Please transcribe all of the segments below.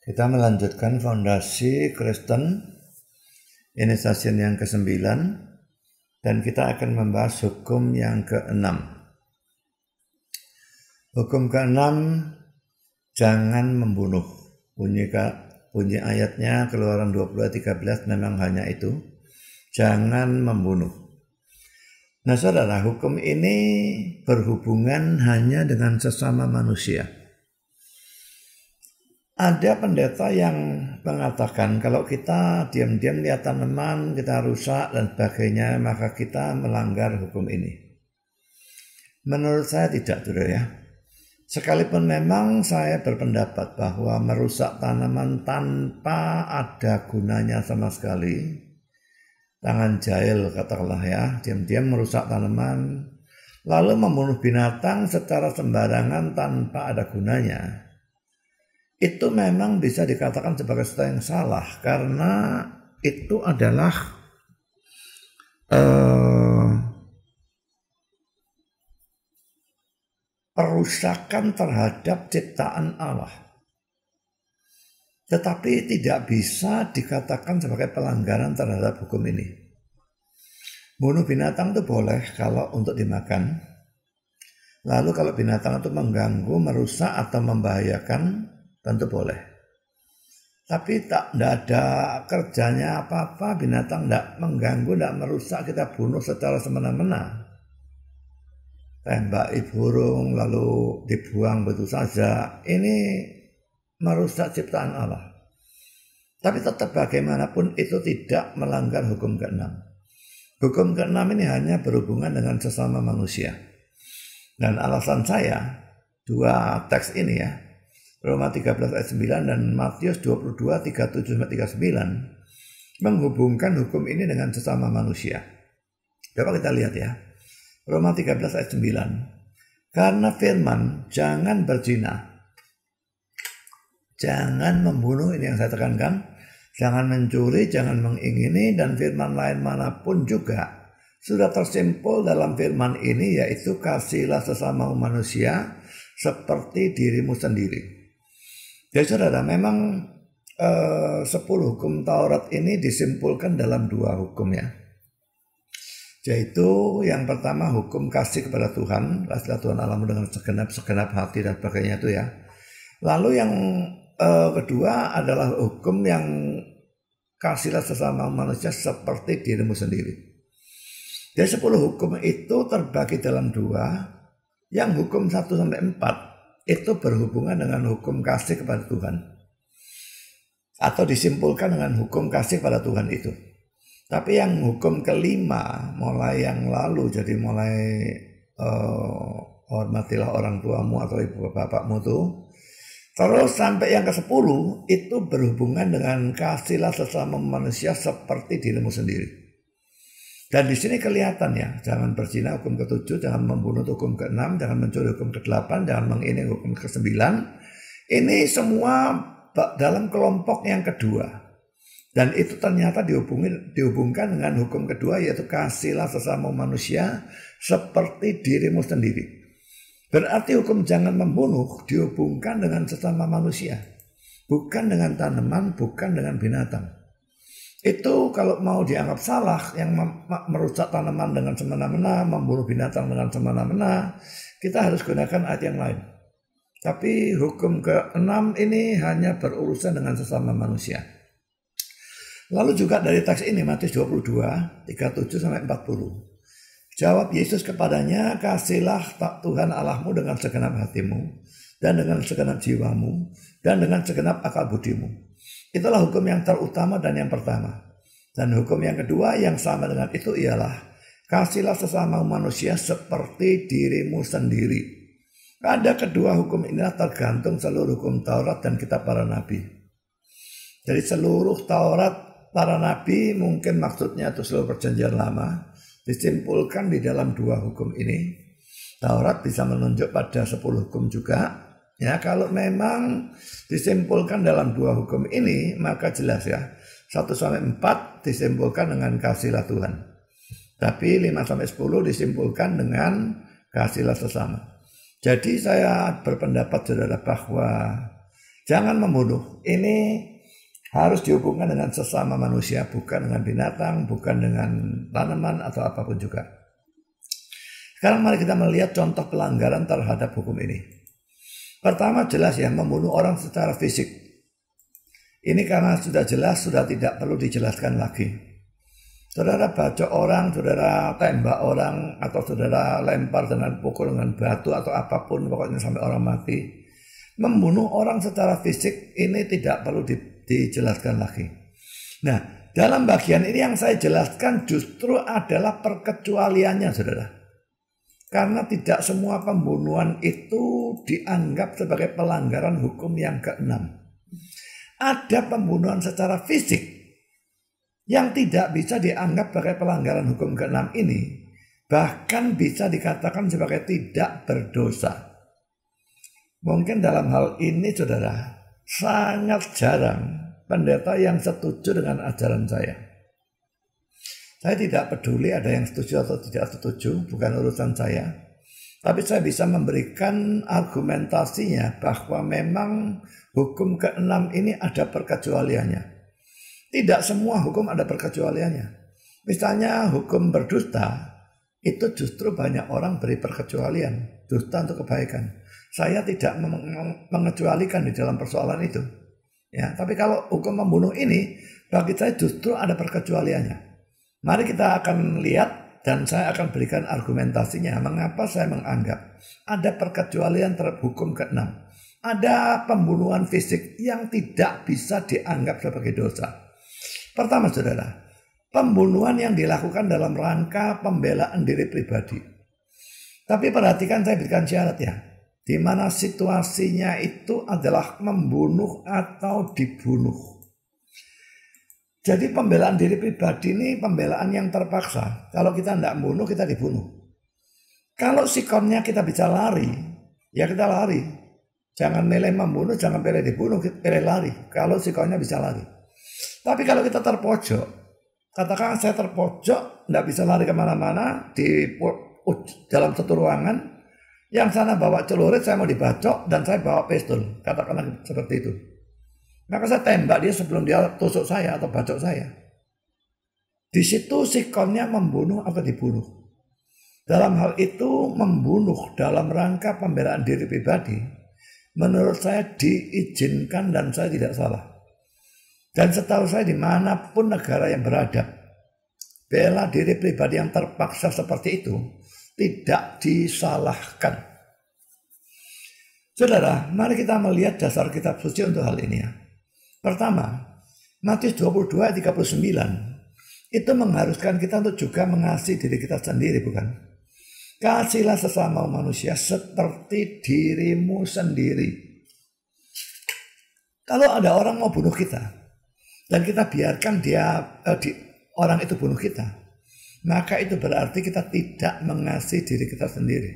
Kita melanjutkan fondasi Kristen, ini session yang ke-9, dan kita akan membahas hukum yang ke-6. Hukum ke-6, jangan membunuh. Bunyi ayatnya Keluaran 20:13 memang hanya itu, jangan membunuh. Nah saudara, hukum ini berhubungan hanya dengan sesama manusia. Ada pendeta yang mengatakan kalau kita diam-diam lihat tanaman, kita rusak dan sebagainya, maka kita melanggar hukum ini. Menurut saya tidak, saudara ya. Sekalipun memang saya berpendapat bahwa merusak tanaman tanpa ada gunanya sama sekali, tangan jahil katakanlah ya, diam-diam merusak tanaman, lalu membunuh binatang secara sembarangan tanpa ada gunanya, itu memang bisa dikatakan sebagai sesuatu yang salah, karena itu adalah perusakan terhadap ciptaan Allah. Tetapi tidak bisa dikatakan sebagai pelanggaran terhadap hukum ini. Bunuh binatang itu boleh kalau untuk dimakan. Lalu kalau binatang itu mengganggu, merusak atau membahayakan, tentu boleh. Tapi tidak ada kerjanya apa-apa, binatang tidak mengganggu, tidak merusak, kita bunuh secara semena-mena. Tembaki burung lalu dibuang begitu saja, ini merusak ciptaan Allah. Tapi tetap bagaimanapun itu tidak melanggar hukum ke-6. Hukum ke-6 ini hanya berhubungan dengan sesama manusia. Dan alasan saya, dua teks ini ya, Roma 13 ayat 9 dan Matius 22, 37-39 menghubungkan hukum ini dengan sesama manusia. Coba kita lihat ya. Roma 13 ayat 9. Karena firman, jangan berzina, jangan membunuh, ini yang saya tekankan, jangan mencuri, jangan mengingini, dan firman lain manapun juga sudah tersimpul dalam firman ini, yaitu kasihlah sesama manusia seperti dirimu sendiri. Jadi saudara, memang 10 hukum Taurat ini disimpulkan dalam 2 hukum ya. Yaitu yang pertama hukum kasih kepada Tuhan, kasihlah Tuhan Allahmu dengan segenap hati dan sebagainya itu ya. Lalu yang kedua adalah hukum yang kasihlah sesama manusia seperti dirimu sendiri. Jadi 10 hukum itu terbagi dalam 2, yang hukum 1-4 itu berhubungan dengan hukum kasih kepada Tuhan, atau disimpulkan dengan hukum kasih kepada Tuhan itu. Tapi yang hukum ke-5 mulai yang lalu, jadi mulai hormatilah orang tuamu atau ibu bapakmu tuh, terus sampai yang ke-10 itu berhubungan dengan kasihlah sesama manusia seperti dirimu sendiri. Dan di sini kelihatan ya, jangan berzina hukum ke-7, jangan membunuh hukum ke-6, jangan mencuri hukum ke-8, jangan mengingini hukum ke-9. Ini semua dalam kelompok yang kedua. Dan itu ternyata dihubungkan dengan hukum kedua, yaitu kasihlah sesama manusia seperti dirimu sendiri. Berarti hukum jangan membunuh dihubungkan dengan sesama manusia, bukan dengan tanaman, bukan dengan binatang. Itu kalau mau dianggap salah, yang merusak tanaman dengan semena-mena, membunuh binatang dengan semena-mena, kita harus gunakan ayat yang lain. Tapi hukum ke-6 ini hanya berurusan dengan sesama manusia. Lalu juga dari teks ini, Matius 22, 37-40. Jawab Yesus kepadanya, kasihlah Tuhan Allahmu dengan segenap hatimu, dan dengan segenap jiwamu, dan dengan segenap akal budimu. Itulah hukum yang terutama dan yang pertama. Dan hukum yang kedua yang sama dengan itu ialah kasihlah sesama manusia seperti dirimu sendiri. Pada kedua hukum inilah tergantung seluruh hukum Taurat dan kitab para nabi. Jadi seluruh Taurat para nabi, mungkin maksudnya itu seluruh perjanjian lama, disimpulkan di dalam 2 hukum ini. Taurat bisa menunjuk pada 10 hukum juga. Ya, kalau memang disimpulkan dalam 2 hukum ini, maka jelas ya, 1-4 disimpulkan dengan kasihlah Tuhan. Tapi 5-10 disimpulkan dengan kasihlah sesama. Jadi saya berpendapat saudara bahwa Jangan membunuh. Ini harus dihubungkan dengan sesama manusia, bukan dengan binatang, bukan dengan tanaman atau apapun juga. Sekarang mari kita melihat contoh pelanggaran terhadap hukum ini. Pertama jelas ya, membunuh orang secara fisik. Ini karena sudah jelas, sudah tidak perlu dijelaskan lagi. Saudara bacok orang, saudara tembak orang, atau saudara lempar dengan pukul dengan batu atau apapun, pokoknya sampai orang mati. Membunuh orang secara fisik ini tidak perlu dijelaskan lagi. Nah, dalam bagian ini yang saya jelaskan justru adalah perkecualiannya, saudara. Karena tidak semua pembunuhan itu dianggap sebagai pelanggaran hukum yang keenam. Ada pembunuhan secara fisik yang tidak bisa dianggap sebagai pelanggaran hukum keenam ini, bahkan bisa dikatakan sebagai tidak berdosa. Mungkin dalam hal ini saudara, sangat jarang pendeta yang setuju dengan ajaran saya. Saya tidak peduli ada yang setuju atau tidak setuju, bukan urusan saya. Tapi saya bisa memberikan argumentasinya bahwa memang hukum keenam ini ada perkecualiannya. Tidak semua hukum ada perkecualiannya. Misalnya hukum berdusta, itu justru banyak orang beri perkecualian. Dusta untuk kebaikan. Saya tidak mengecualikan di dalam persoalan itu. Ya, tapi kalau hukum membunuh ini, bagi saya justru ada perkecualiannya. Mari kita akan lihat dan saya akan berikan argumentasinya. Mengapa saya menganggap ada perkecualian terhadap hukum keenam. Ada pembunuhan fisik yang tidak bisa dianggap sebagai dosa. Pertama saudara, pembunuhan yang dilakukan dalam rangka pembelaan diri pribadi. Tapi perhatikan saya berikan syarat ya. Di mana situasinya itu adalah membunuh atau dibunuh. Jadi pembelaan diri pribadi ini pembelaan yang terpaksa. Kalau kita tidak membunuh, kita dibunuh. Kalau sikonnya kita bisa lari, ya kita lari. Jangan milih membunuh, jangan pilih dibunuh, pilih lari. Kalau sikonnya bisa lari. Tapi kalau kita terpojok, katakan saya terpojok, tidak bisa lari kemana-mana, di dalam satu ruangan, yang sana bawa celurit, saya mau dibacok, dan saya bawa pistol. Katakanlah seperti itu. Maka saya tembak dia sebelum dia tusuk saya atau bacok saya. Di situ sikonnya membunuh atau dibunuh. Dalam hal itu membunuh dalam rangka pembelaan diri pribadi, menurut saya diizinkan dan saya tidak salah. Dan setahu saya dimanapun negara yang beradab, bela diri pribadi yang terpaksa seperti itu tidak disalahkan. Saudara, mari kita melihat dasar kitab suci untuk hal ini ya. Pertama, Matius 22 ayat 39 itu mengharuskan kita untuk juga mengasihi diri kita sendiri, bukan? Kasihilah sesama manusia seperti dirimu sendiri. Kalau ada orang mau bunuh kita dan kita biarkan orang itu bunuh kita, maka itu berarti kita tidak mengasihi diri kita sendiri.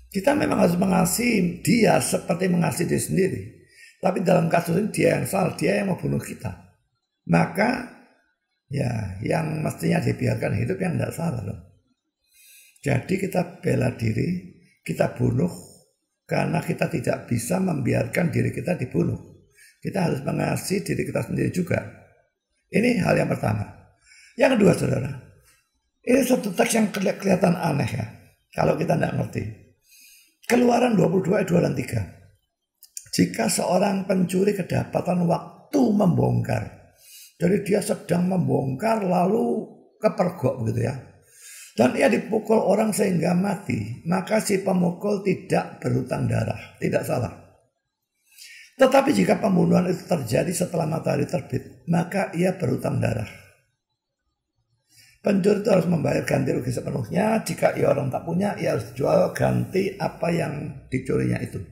Kita memang harus mengasihi dia seperti mengasihi diri sendiri. Tapi dalam kasus ini dia yang salah, dia yang mau bunuh kita. Maka ya yang mestinya dibiarkan hidup yang tidak salah loh. Jadi kita bela diri, kita bunuh karena kita tidak bisa membiarkan diri kita dibunuh. Kita harus mengasihi diri kita sendiri juga. Ini hal yang pertama. Yang kedua saudara, ini satu teks yang kelihatan aneh ya, kalau kita tidak ngerti. Keluaran 22 ayat 2 dan 3. Jika seorang pencuri kedapatan waktu membongkar, jadi dia sedang membongkar lalu kepergok begitu ya, dan ia dipukul orang sehingga mati, maka si pemukul tidak berhutang darah, tidak salah. Tetapi jika pembunuhan itu terjadi setelah matahari terbit, maka ia berhutang darah. Pencuri itu harus membayar ganti rugi sepenuhnya. Jika ia orang tak punya, ia harus jual ganti apa yang dicurinya itu.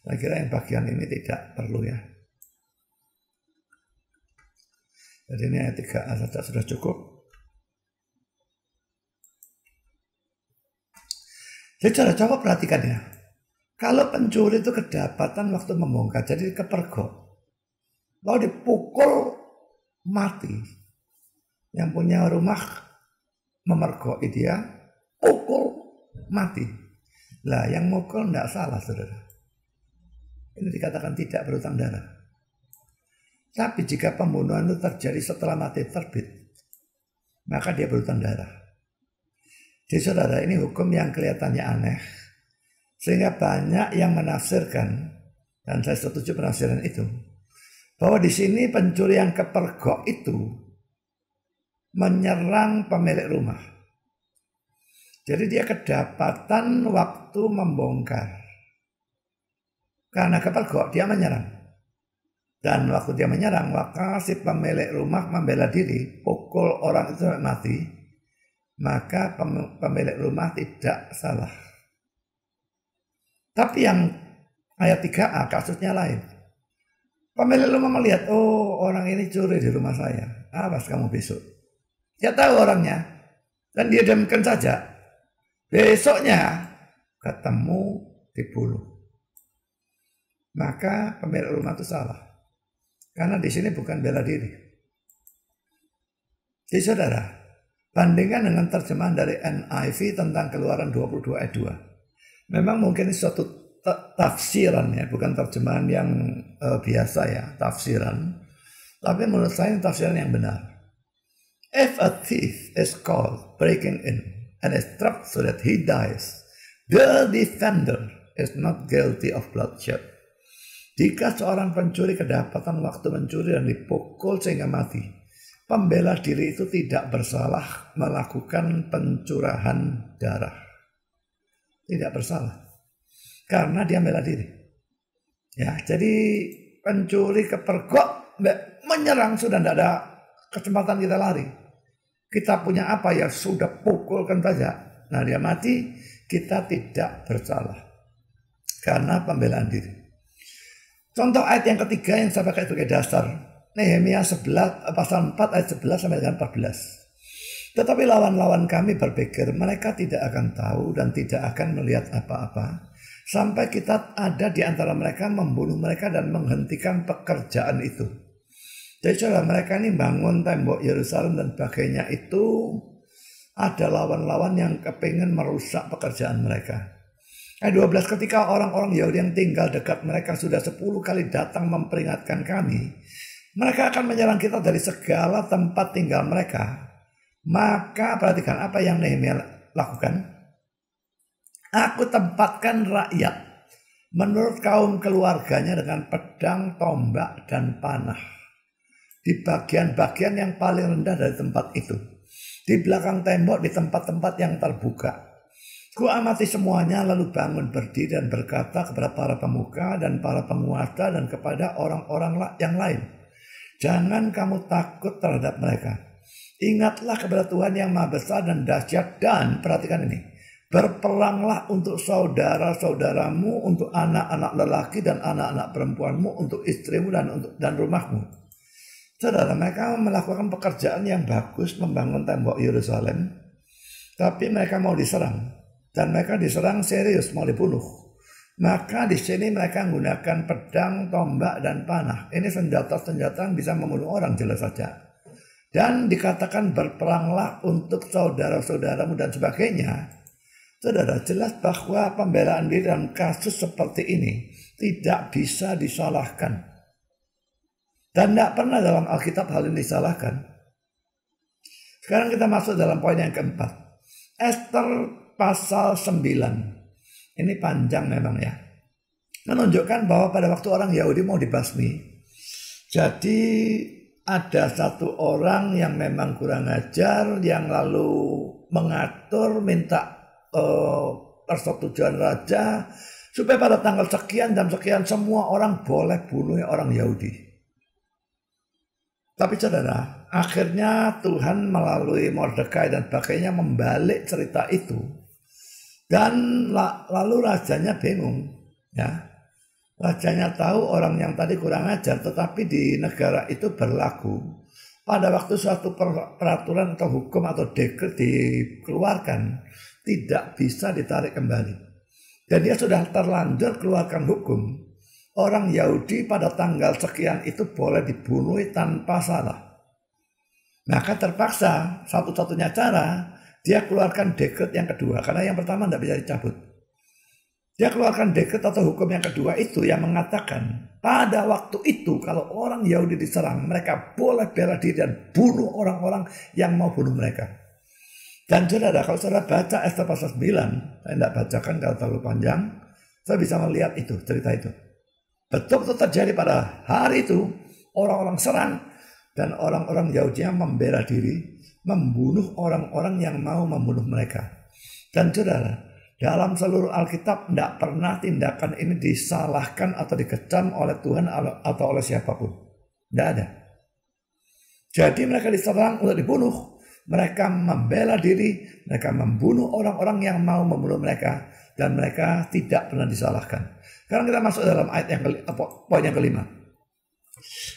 Saya kira yang bagian ini tidak perlu ya. Jadi ini ayat 3a saja sudah cukup. Jadi coba perhatikan ya. Kalau pencuri itu kedapatan waktu membongkar, jadi kepergok, lalu dipukul mati. Yang punya rumah memergoki dia, pukul mati. Lah yang mukul tidak salah saudara. Ini ini dikatakan tidak berhutang darah. Tapi jika pembunuhan itu terjadi setelah mati terbit, maka dia berhutang darah. Jadi saudara, ini hukum yang kelihatannya aneh, sehingga banyak yang menafsirkan, dan saya setuju penafsiran itu, bahwa di sini pencuri yang kepergok itu menyerang pemilik rumah. Jadi dia kedapatan waktu membongkar. Karena kepergok dia menyerang. Dan waktu dia menyerang, maka si pemilik rumah membela diri, pukul orang itu sampai mati, maka pemilik rumah tidak salah. Tapi yang ayat 3a kasusnya lain. Pemilik rumah melihat, oh orang ini curi di rumah saya, awas kamu besok. Dia tahu orangnya, dan dia diamkan saja. Besoknya ketemu dibunuh. Maka pemilik rumah itu salah. Karena di sini bukan bela diri. Jadi saudara, bandingkan dengan terjemahan dari NIV tentang Keluaran 22 ayat 2. Memang mungkin ini suatu tafsiran ya, bukan terjemahan yang biasa ya, tafsiran. Tapi menurut saya ini tafsiran yang benar. If a thief is caught breaking in and is trapped so that he dies, the defender is not guilty of bloodshed. Jika seorang pencuri kedapatan waktu mencuri dan dipukul sehingga mati, pembela diri itu tidak bersalah melakukan pencurahan darah. Tidak bersalah. Karena dia bela diri. Ya, jadi pencuri kepergok menyerang sudah tidak ada kesempatan kita lari. Kita punya apa ya sudah pukulkan saja. Nah dia mati, kita tidak bersalah. Karena pembelaan diri. Contoh ayat yang ketiga yang saya pakai sebagai dasar. Nehemia 11 pasal 4 ayat 11 sampai dengan 14. Tetapi lawan-lawan kami berpikir mereka tidak akan tahu dan tidak akan melihat apa-apa. Sampai kita ada di antara mereka membunuh mereka dan menghentikan pekerjaan itu. Jadi saudara, mereka ini bangun tembok Yerusalem dan sebagainya itu ada lawan-lawan yang kepingin merusak pekerjaan mereka. Ayat 12, ketika orang-orang Yahudi yang tinggal dekat mereka sudah 10 kali datang memperingatkan kami, mereka akan menyerang kita dari segala tempat tinggal mereka. Maka perhatikan apa yang Nehemia lakukan. Aku tempatkan rakyat menurut kaum keluarganya dengan pedang, tombak, dan panah. Di bagian-bagian yang paling rendah dari tempat itu. Di belakang tembok, di tempat-tempat yang terbuka. Ku amati semuanya lalu bangun berdiri dan berkata kepada para pemuka dan para penguasa dan kepada orang-orang yang lain. Jangan kamu takut terhadap mereka. Ingatlah kepada Tuhan yang Maha Besar dan dahsyat dan perhatikan ini. Berperanglah untuk saudara-saudaramu, untuk anak-anak lelaki dan anak-anak perempuanmu, untuk istrimu dan rumahmu. Saudara, mereka melakukan pekerjaan yang bagus membangun tembok Yerusalem. Tapi mereka mau diserang. Dan mereka diserang serius, mau dibunuh. Maka di sini mereka menggunakan pedang, tombak, dan panah. Ini senjata-senjata yang bisa membunuh orang jelas saja. Dan dikatakan berperanglah untuk saudara-saudaramu dan sebagainya. Saudara, jelas bahwa pembelaan diri dalam kasus seperti ini tidak bisa disalahkan. Dan tidak pernah dalam Alkitab hal ini disalahkan. Sekarang kita masuk dalam poin yang keempat. Esther pasal 9. Ini panjang memang ya. Menunjukkan bahwa pada waktu orang Yahudi mau dibasmi. Jadi ada satu orang yang memang kurang ajar. Yang lalu mengatur minta persetujuan raja. Supaya pada tanggal sekian jam sekian semua orang boleh bunuh orang Yahudi. Tapi saudara, akhirnya Tuhan melalui Mordekai dan sebagainya membalik cerita itu. Dan lalu rajanya bingung. Ya. Rajanya tahu orang yang tadi kurang ajar, tetapi di negara itu berlaku. Pada waktu suatu peraturan atau hukum atau dekret dikeluarkan, tidak bisa ditarik kembali. Dan dia sudah terlanjur keluarkan hukum. Orang Yahudi pada tanggal sekian itu boleh dibunuh tanpa salah. Maka terpaksa satu-satunya cara dia keluarkan dekret yang kedua. Karena yang pertama tidak bisa dicabut. Dia keluarkan dekret atau hukum yang kedua itu yang mengatakan pada waktu itu kalau orang Yahudi diserang, mereka boleh bela diri dan bunuh orang-orang yang mau bunuh mereka. Dan saudara, kalau saudara baca Ester pasal 9, saya tidak bacakan kalau terlalu panjang, saya bisa melihat itu, cerita itu. Betul-betul terjadi pada hari itu, orang-orang serang dan orang-orang Yahudi yang membela diri, membunuh orang-orang yang mau membunuh mereka. Dan saudara, dalam seluruh Alkitab tidak pernah tindakan ini disalahkan atau dikecam oleh Tuhan atau oleh siapapun. Tidak ada. Jadi mereka diserang untuk dibunuh. Mereka membela diri. Mereka membunuh orang-orang yang mau membunuh mereka. Dan mereka tidak pernah disalahkan. Sekarang kita masuk dalam ayat yang poin yang kelima.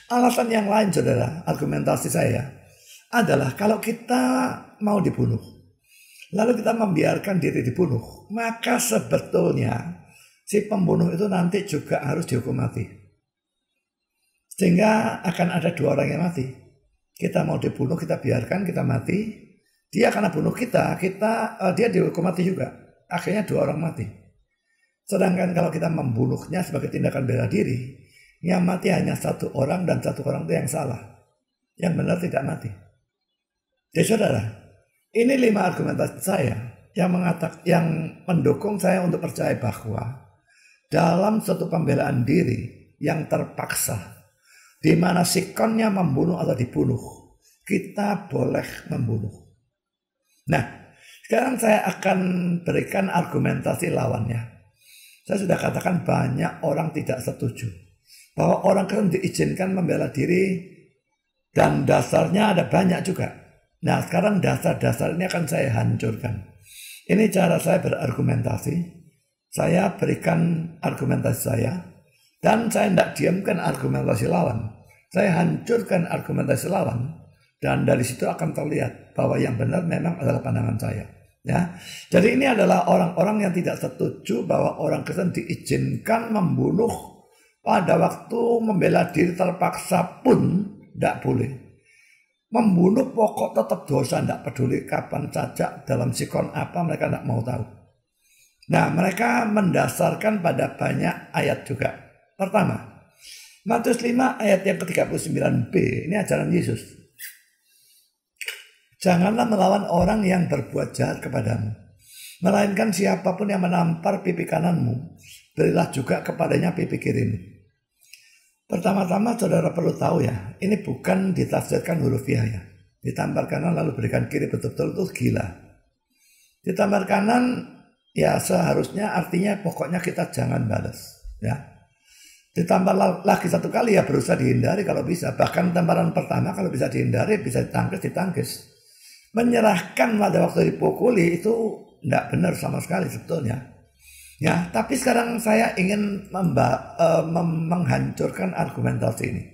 Alasan yang lain saudara, argumentasi saya adalah kalau kita mau dibunuh, lalu kita membiarkan diri dibunuh, maka sebetulnya si pembunuh itu nanti juga harus dihukum mati. Sehingga akan ada dua orang yang mati. Kita mau dibunuh, kita biarkan, kita mati. Dia karena bunuh kita dia dihukum mati juga. Akhirnya dua orang mati. Sedangkan kalau kita membunuhnya sebagai tindakan bela diri, yang mati hanya satu orang dan satu orang itu yang salah. Yang benar tidak mati. Jadi saudara, ini 5 argumentasi saya yang mendukung saya untuk percaya bahwa dalam suatu pembelaan diri yang terpaksa, di mana sikonnya membunuh atau dibunuh, kita boleh membunuh. Nah, sekarang saya akan berikan argumentasi lawannya. Saya sudah katakan banyak orang tidak setuju bahwa orang Kristen diizinkan membela diri dan dasarnya ada banyak juga. Nah sekarang dasar-dasar ini akan saya hancurkan. Ini cara saya berargumentasi. Saya berikan argumentasi saya. Dan saya tidak diamkan argumentasi lawan. Saya hancurkan argumentasi lawan. Dan dari situ akan terlihat bahwa yang benar memang adalah pandangan saya. Ya, jadi ini adalah orang-orang yang tidak setuju bahwa orang Kristen diizinkan membunuh pada waktu membela diri terpaksa pun tidak boleh. Membunuh pokok tetap dosa, tidak peduli kapan saja dalam sikon apa mereka tidak mau tahu. Nah mereka mendasarkan pada banyak ayat juga. Pertama, Matius 5 ayat yang ke-39b, ini ajaran Yesus. Janganlah melawan orang yang berbuat jahat kepadamu, melainkan siapapun yang menampar pipi kananmu, berilah juga kepadanya pipi kirimu. Pertama-tama saudara perlu tahu ya, ini bukan ditafsirkan hurufiah ya. Ditampar kanan lalu berikan kiri, betul-betul itu gila. Ditampar kanan ya seharusnya artinya pokoknya kita jangan balas ya. Ditampar lagi satu kali ya berusaha dihindari kalau bisa. Bahkan tamparan pertama kalau bisa dihindari bisa ditangkis. Menyerahkan pada waktu dipukuli itu tidak benar sama sekali sebetulnya. Ya, tapi sekarang saya ingin menghancurkan argumentasi ini.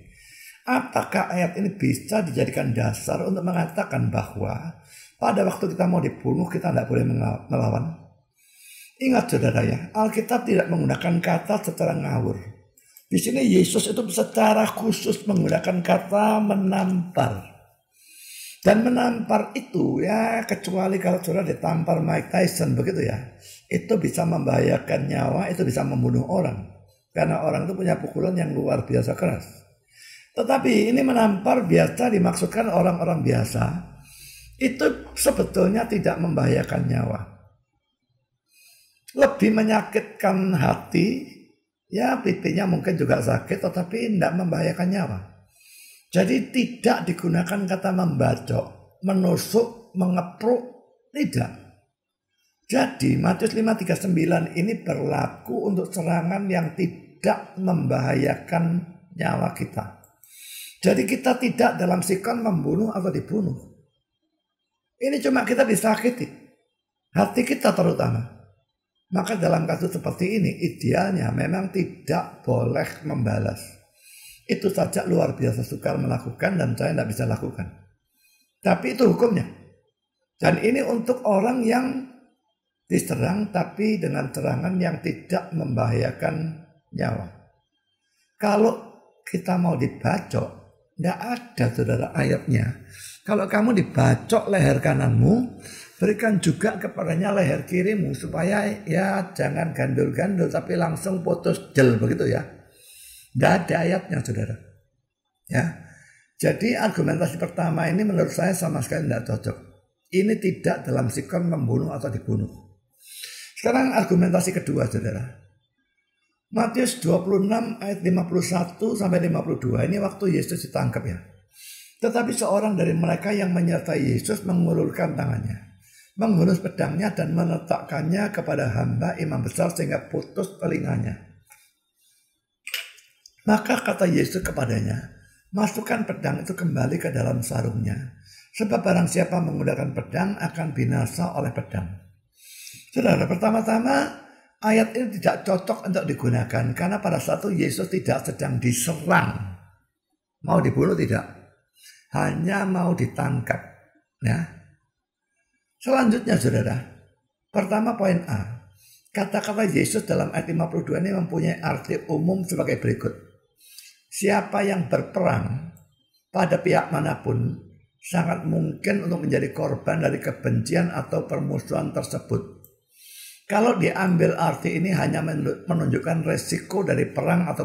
Apakah ayat ini bisa dijadikan dasar untuk mengatakan bahwa pada waktu kita mau dibunuh kita tidak boleh melawan? Ingat saudara ya, Alkitab tidak menggunakan kata secara ngawur. Di sini Yesus itu secara khusus menggunakan kata menampar. Dan menampar itu ya kecuali kalau saudara ditampar Mike Tyson begitu ya. Itu bisa membahayakan nyawa, itu bisa membunuh orang. Karena orang itu punya pukulan yang luar biasa keras. Tetapi ini menampar biasa dimaksudkan orang-orang biasa. Itu sebetulnya tidak membahayakan nyawa. Lebih menyakitkan hati, ya pipinya mungkin juga sakit tetapi tidak membahayakan nyawa. Jadi tidak digunakan kata membacok, menusuk, mengepruk, tidak. Jadi Matius 5:39 ini berlaku untuk serangan yang tidak membahayakan nyawa kita. Jadi kita tidak dalam sikon membunuh atau dibunuh. Ini cuma kita disakiti. Hati kita terutama. Maka dalam kasus seperti ini idealnya memang tidak boleh membalas. Itu saja luar biasa sukar melakukan dan saya tidak bisa lakukan. Tapi itu hukumnya. Dan ini untuk orang yang diserang tapi dengan serangan yang tidak membahayakan nyawa. Kalau kita mau dibacok, Tidak ada saudara ayatnya. Kalau kamu dibacok leher kananmu, berikan juga kepadanya leher kirimu, supaya ya jangan gandul-gandul tapi langsung putus jel begitu ya. Tidak ada ayatnya saudara. Ya. Jadi argumentasi pertama ini menurut saya sama sekali tidak cocok. Ini tidak dalam sikon membunuh atau dibunuh. Sekarang argumentasi kedua saudara. Matius 26 ayat 51 sampai 52 ini waktu Yesus ditangkap ya. Tetapi seorang dari mereka yang menyertai Yesus mengulurkan tangannya, menghunus pedangnya dan meletakkannya kepada hamba imam besar sehingga putus telinganya. Maka kata Yesus kepadanya, masukkan pedang itu kembali ke dalam sarungnya, sebab barang siapa menggunakan pedang akan binasa oleh pedang. Saudara, pertama-tama ayat ini tidak cocok untuk digunakan karena pada saat itu Yesus tidak sedang diserang. Mau dibunuh tidak. Hanya mau ditangkap. Ya. Selanjutnya saudara. Pertama poin A. Kata-kata Yesus dalam ayat 52 ini mempunyai arti umum sebagai berikut. Siapa yang berperang pada pihak manapun sangat mungkin untuk menjadi korban dari kebencian atau permusuhan tersebut. Kalau diambil arti ini hanya menunjukkan resiko dari perang atau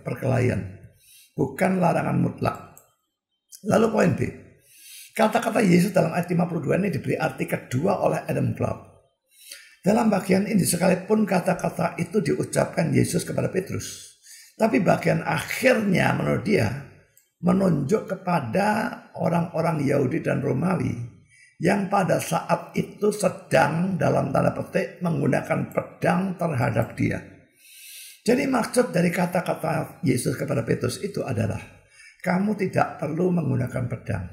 perkelahian, bukan larangan mutlak. Lalu poin B, kata-kata Yesus dalam ayat 52 ini diberi arti kedua oleh Adam Clarke. Dalam bagian ini sekalipun kata-kata itu diucapkan Yesus kepada Petrus, tapi bagian akhirnya menurut dia menunjuk kepada orang-orang Yahudi dan Romawi yang pada saat itu sedang dalam tanda petik menggunakan pedang terhadap dia. Jadi maksud dari kata-kata Yesus kepada Petrus itu adalah, kamu tidak perlu menggunakan pedang.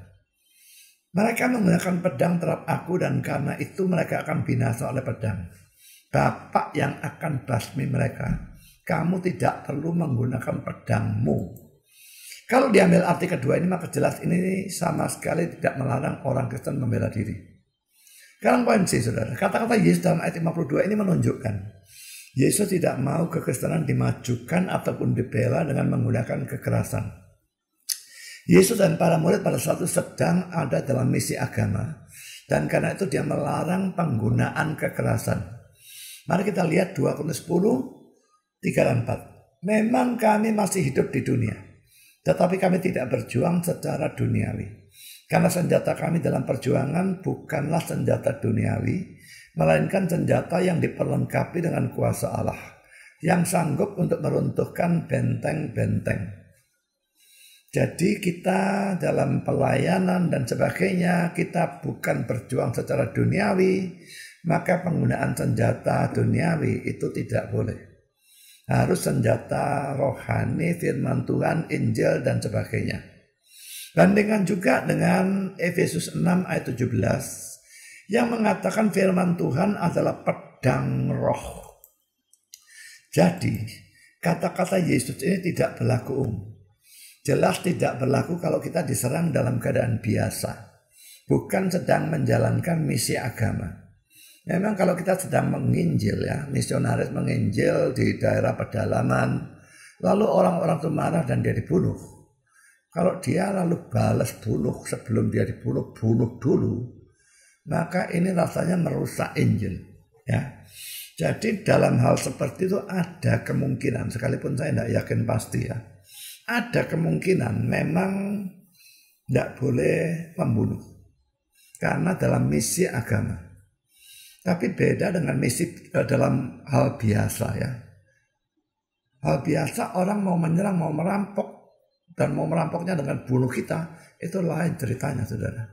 Mereka menggunakan pedang terhadap aku dan karena itu mereka akan binasa oleh pedang. Bapak yang akan basmi mereka. Kamu tidak perlu menggunakan pedangmu. Kalau diambil arti kedua ini maka jelas ini sama sekali tidak melarang orang Kristen membela diri. Sekarang poin C saudara. Kata-kata Yesus dalam ayat 52 ini menunjukkan Yesus tidak mau kekristenan dimajukan ataupun dibela dengan menggunakan kekerasan. Yesus dan para murid pada saat itu sedang ada dalam misi agama. Dan karena itu dia melarang penggunaan kekerasan. Mari kita lihat 2 Korintus 10, 3 dan 4. Memang kami masih hidup di dunia. Tetapi kami tidak berjuang secara duniawi. Karena senjata kami dalam perjuangan bukanlah senjata duniawi, melainkan senjata yang diperlengkapi dengan kuasa Allah, yang sanggup untuk meruntuhkan benteng-benteng. Jadi kita dalam pelayanan dan sebagainya, kita bukan berjuang secara duniawi, maka penggunaan senjata duniawi itu tidak boleh. Harus senjata rohani, firman Tuhan, Injil dan sebagainya. Bandingkan juga dengan Efesus 6 ayat 17 yang mengatakan firman Tuhan adalah pedang roh. Jadi kata-kata Yesus ini tidak berlaku umum. Jelas tidak berlaku kalau kita diserang dalam keadaan biasa. Bukan sedang menjalankan misi agama. Memang kalau kita sedang menginjil ya, misionaris menginjil di daerah pedalaman, lalu orang-orang itu marah dan dia dibunuh. Kalau dia lalu balas bunuh sebelum dia dibunuh, bunuh dulu, maka ini rasanya merusak Injil. Ya, jadi dalam hal seperti itu ada kemungkinan, sekalipun saya tidak yakin pasti ya, ada kemungkinan memang tidak boleh membunuh karena dalam misi agama. Tapi beda dengan misi dalam hal biasa ya. Hal biasa orang mau menyerang, mau merampok. Dan mau merampoknya dengan bunuh kita. Itu lain ceritanya saudara.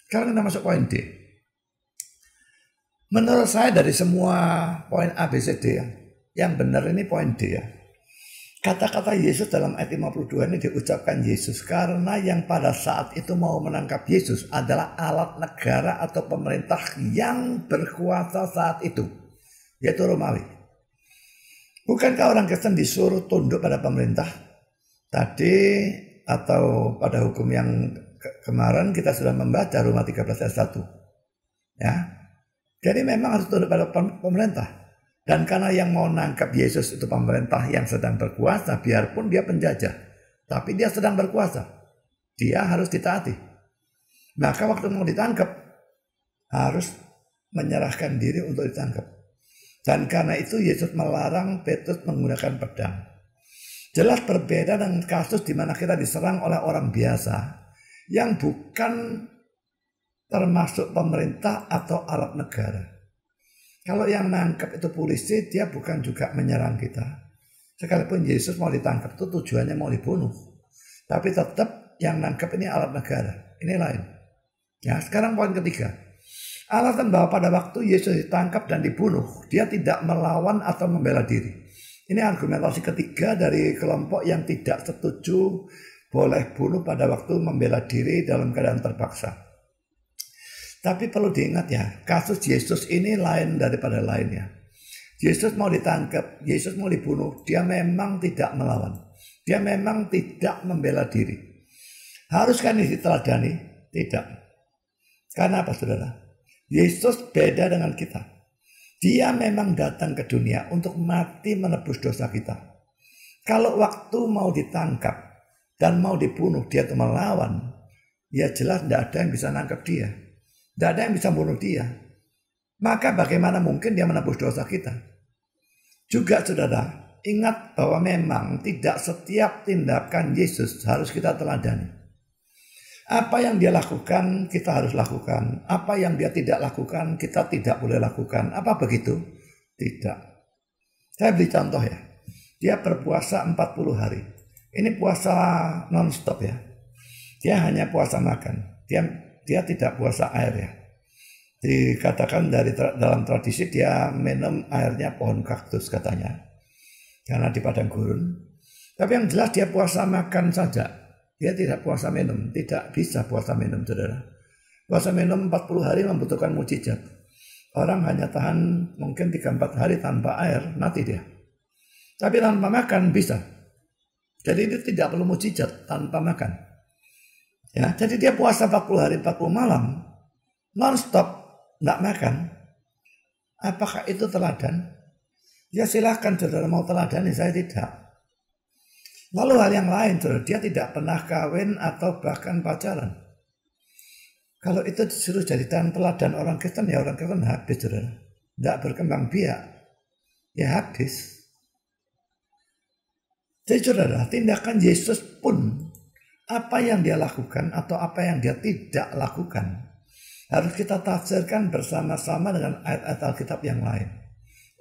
Sekarang kita masuk poin D. Menurut saya dari semua poin A, B, C, D yang benar ini poin D ya. Kata-kata Yesus dalam ayat 52 ini diucapkan Yesus karena yang pada saat itu mau menangkap Yesus adalah alat negara atau pemerintah yang berkuasa saat itu, yaitu Romawi. Bukankah orang Kristen disuruh tunduk pada pemerintah? Tadi atau pada hukum yang kemarin kita sudah membaca Roma 13 ayat 1. Ya. Jadi memang harus tunduk pada pemerintah. Dan karena yang mau nangkap Yesus itu pemerintah yang sedang berkuasa, biarpun dia penjajah. tapi dia sedang berkuasa. Dia harus ditaati. Maka waktu mau ditangkap, harus menyerahkan diri untuk ditangkap. Dan karena itu Yesus melarang Petrus menggunakan pedang. Jelas berbeda dengan kasus di mana kita diserang oleh orang biasa yang bukan termasuk pemerintah atau alat negara. Kalau yang nangkep itu polisi, dia bukan juga menyerang kita. Sekalipun Yesus mau ditangkap itu tujuannya mau dibunuh. Tapi tetap yang nangkep ini alat negara. Ini lain. Ya, sekarang poin ketiga. Alasan bahwa pada waktu Yesus ditangkap dan dibunuh, dia tidak melawan atau membela diri. Ini argumentasi ketiga dari kelompok yang tidak setuju boleh bunuh pada waktu membela diri dalam keadaan terpaksa. Tapi perlu diingat ya, kasus Yesus ini lain daripada lainnya. Yesus mau ditangkap, Yesus mau dibunuh, dia memang tidak melawan. Dia memang tidak membela diri. Haruskah ini diteladani? Tidak. Karena apa saudara? Yesus beda dengan kita. Dia memang datang ke dunia untuk mati menebus dosa kita. Kalau waktu mau ditangkap dan mau dibunuh dia itu melawan, ya jelas tidak ada yang bisa nangkap dia. Tidak ada yang bisa bunuh dia. Maka bagaimana mungkin dia menebus dosa kita? Juga saudara, ingat bahwa memang tidak setiap tindakan Yesus harus kita teladani. Apa yang dia lakukan, kita harus lakukan. Apa yang dia tidak lakukan, kita tidak boleh lakukan. Apa begitu? Tidak. Saya beri contoh ya. Dia berpuasa 40 hari. Ini puasa non-stop ya. Dia hanya puasa makan. Dia tidak puasa air ya. Dikatakan dalam tradisi dia minum airnya pohon kaktus katanya. Karena di padang gurun. Tapi yang jelas dia puasa makan saja. Dia tidak puasa minum, tidak bisa puasa minum saudara. Puasa minum 40 hari membutuhkan mukjizat. Orang hanya tahan mungkin 3-4 hari tanpa air, mati dia. Tapi tanpa makan bisa. Jadi itu tidak perlu mukjizat tanpa makan. Ya, jadi dia puasa 40 hari 40 malam, non-stop, tidak makan. Apakah itu teladan? Ya silahkan saudara mau teladani, saya tidak. Lalu hal yang lain, saudara, dia tidak pernah kawin atau bahkan pacaran. Kalau itu disuruh jadi teladan orang Kristen, ya orang Kristen habis, saudara. Tidak berkembang biak, ya habis. Jadi saudara, tindakan Yesus pun, apa yang dia lakukan atau apa yang dia tidak lakukan, harus kita tafsirkan bersama-sama dengan ayat-ayat Alkitab yang lain.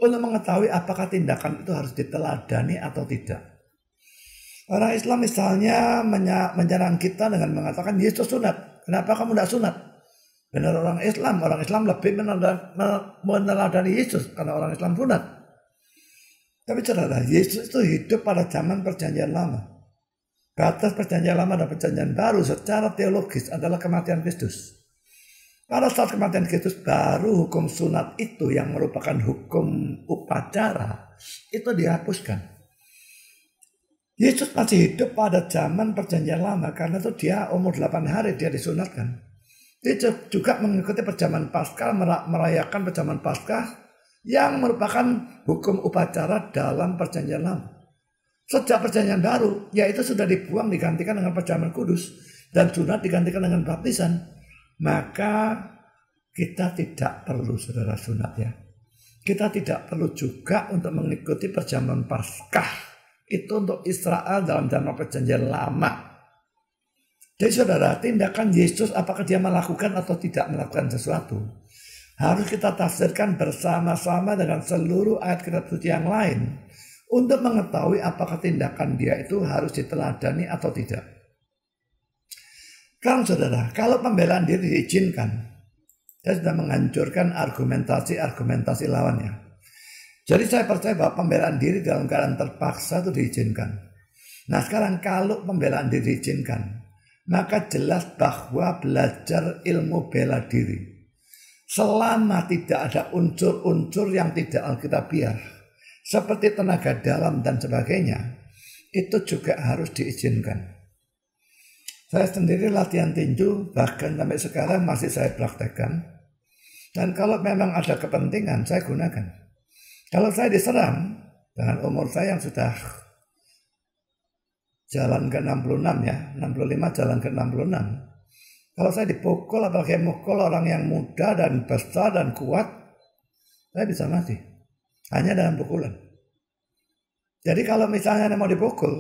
Untuk mengetahui apakah tindakan itu harus diteladani atau tidak. Orang Islam misalnya menyerang kita dengan mengatakan Yesus sunat. Kenapa kamu tidak sunat? Benar orang Islam lebih meneladani Yesus karena orang Islam sunat. Tapi saudara, Yesus itu hidup pada zaman perjanjian lama. Batas perjanjian lama dan perjanjian baru secara teologis adalah kematian Kristus. Pada saat kematian Kristus baru hukum sunat itu yang merupakan hukum upacara itu dihapuskan. Yesus masih hidup pada zaman perjanjian lama karena itu dia umur 8 hari dia disunatkan. Dia juga mengikuti perjamuan Paskah, merayakan perjamuan Paskah yang merupakan hukum upacara dalam perjanjian lama. Sejak perjanjian baru, yaitu sudah dibuang digantikan dengan perjamuan kudus dan sunat digantikan dengan baptisan. Maka kita tidak perlu saudara sunat ya. Kita tidak perlu juga untuk mengikuti perjamuan Paskah. Itu untuk Israel dalam zaman perjanjian lama. Jadi saudara, tindakan Yesus apakah dia melakukan atau tidak melakukan sesuatu, harus kita tafsirkan bersama-sama dengan seluruh ayat kitab suci yang lain untuk mengetahui apakah tindakan dia itu harus diteladani atau tidak. Kan saudara, kalau pembelaan diri diizinkan, saya sudah menghancurkan argumentasi lawannya. Jadi saya percaya bahwa pembelaan diri dalam keadaan terpaksa itu diizinkan. Nah sekarang kalau pembelaan diri diizinkan, maka jelas bahwa belajar ilmu bela diri, selama tidak ada unsur-unsur yang tidak alkitabiah, seperti tenaga dalam dan sebagainya, itu juga harus diizinkan. Saya sendiri latihan tinju, bahkan sampai sekarang masih saya praktekkan. Dan kalau memang ada kepentingan, saya gunakan. Kalau saya diserang dengan umur saya yang sudah jalan ke 66 ya, 65 jalan ke 66. Kalau saya dipukul apalagi mukul orang yang muda dan besar dan kuat, saya bisa mati. Hanya dalam pukulan. Jadi kalau misalnya mau dipukul,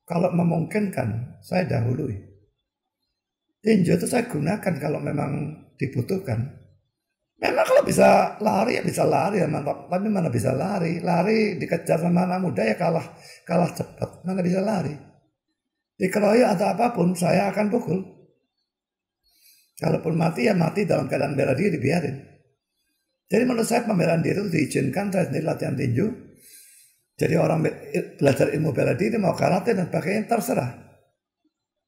kalau memungkinkan, saya dahului. Tinju itu saya gunakan kalau memang dibutuhkan. Memang kalau bisa lari ya bisa lari ya mantap. Tapi mana bisa lari? Lari dikejar sama anak muda ya kalah cepat. Mana bisa lari? Dikeroyok atau apapun saya akan pukul. Kalaupun mati ya mati dalam keadaan bela diri, biarin. Jadi menurut saya pembelaan diri itu diizinkan. Saya sendiri latihan tinju. Jadi orang belajar ilmu bela diri mau karate dan sebagainya terserah.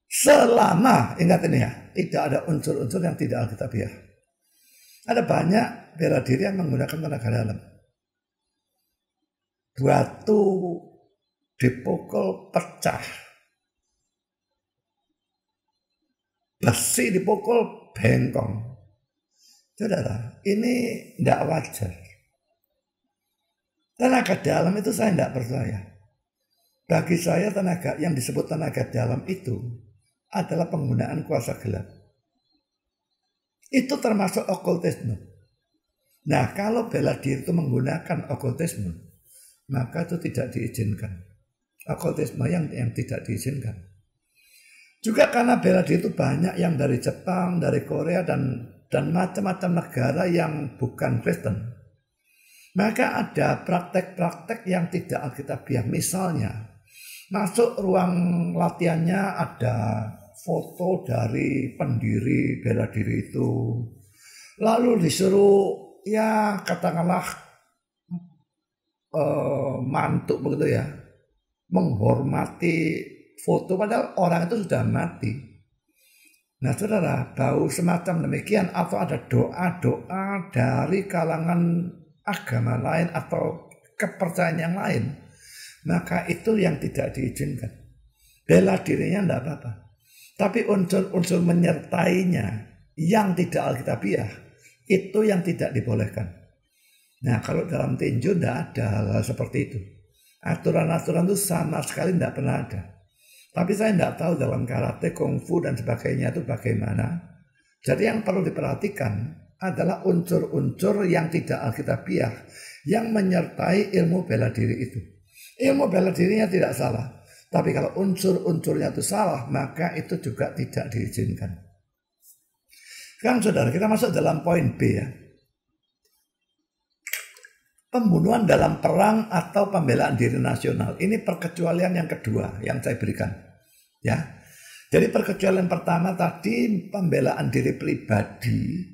Selama, ingat ini ya, tidak ada unsur-unsur yang tidak alkitabiah. Ada banyak bela diri yang menggunakan tenaga dalam. Batu dipukul pecah. Besi dipukul bengkong. Saudara, ini tidak wajar. Tenaga dalam itu saya tidak percaya. Bagi saya tenaga yang disebut tenaga dalam itu adalah penggunaan kuasa gelap. Itu termasuk okultisme. Nah, kalau bela diri itu menggunakan okultisme, maka itu tidak diizinkan. Okultisme yang tidak diizinkan. Juga karena bela diri itu banyak yang dari Jepang, dari Korea, dan macam-macam negara yang bukan Kristen. Maka ada praktek-praktek yang tidak alkitabiah. Misalnya, masuk ruang latihannya ada foto dari pendiri bela diri itu. Lalu disuruh ya katakanlah mantuk begitu ya. Menghormati foto padahal orang itu sudah mati. Nah saudara, bau semacam demikian atau ada doa-doa dari kalangan agama lain atau kepercayaan yang lain, maka itu yang tidak diizinkan. Bela dirinya tidak apa-apa. Tapi unsur-unsur menyertainya yang tidak alkitabiah, itu yang tidak dibolehkan. Nah kalau dalam tinju tidak ada hal-hal seperti itu. Aturan-aturan itu sama sekali tidak pernah ada. Tapi saya tidak tahu dalam karate, kungfu dan sebagainya itu bagaimana. Jadi yang perlu diperhatikan adalah unsur-unsur yang tidak alkitabiah yang menyertai ilmu bela diri itu. Ilmu bela dirinya tidak salah. Tapi kalau unsur-unsurnya itu salah, maka itu juga tidak diizinkan. Sekarang saudara, kita masuk dalam poin B ya. Pembunuhan dalam perang atau pembelaan diri nasional. Ini perkecualian yang kedua yang saya berikan. Ya. Jadi perkecualian pertama tadi pembelaan diri pribadi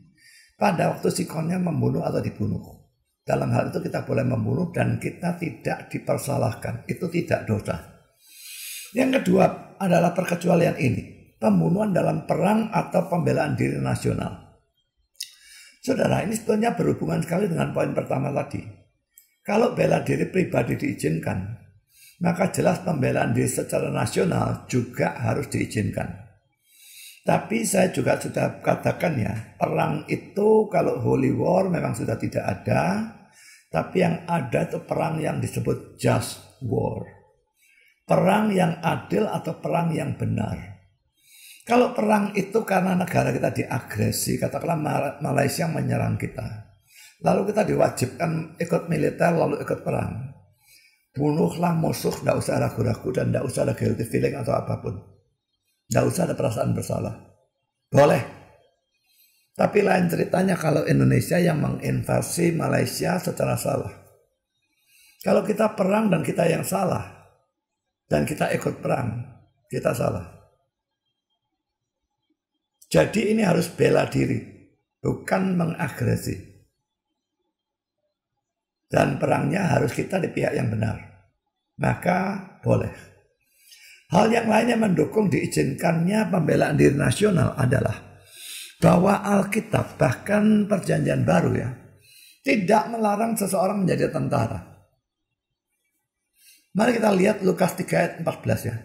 pada waktu sikonnya membunuh atau dibunuh. Dalam hal itu kita boleh membunuh dan kita tidak dipersalahkan. Itu tidak dosa. Yang kedua adalah perkecualian ini. Pembunuhan dalam perang atau pembelaan diri nasional. Saudara, ini sebetulnya berhubungan sekali dengan poin pertama tadi. Kalau bela diri pribadi diizinkan, maka jelas pembelaan diri secara nasional juga harus diizinkan. Tapi saya juga sudah katakan ya, perang itu kalau holy war memang sudah tidak ada, tapi yang ada itu perang yang disebut just war. Perang yang adil atau perang yang benar. Kalau perang itu karena negara kita diagresi, katakanlah Malaysia menyerang kita. Lalu kita diwajibkan ikut militer, lalu ikut perang. Bunuhlah musuh, tidak usah ragu-ragu dan tidak usah ada guilty feeling atau apapun. Tidak usah ada perasaan bersalah. Boleh. Tapi lain ceritanya kalau Indonesia yang menginvasi Malaysia secara salah. Kalau kita perang dan kita yang salah, dan kita ikut perang, kita salah. Jadi ini harus bela diri, bukan mengagresi. Dan perangnya harus kita di pihak yang benar. Maka boleh. Hal yang lainnya mendukung diizinkannya pembelaan diri nasional adalah bahwa Alkitab bahkan perjanjian baru ya tidak melarang seseorang menjadi tentara. Mari kita lihat Lukas 3 ayat 14 ya.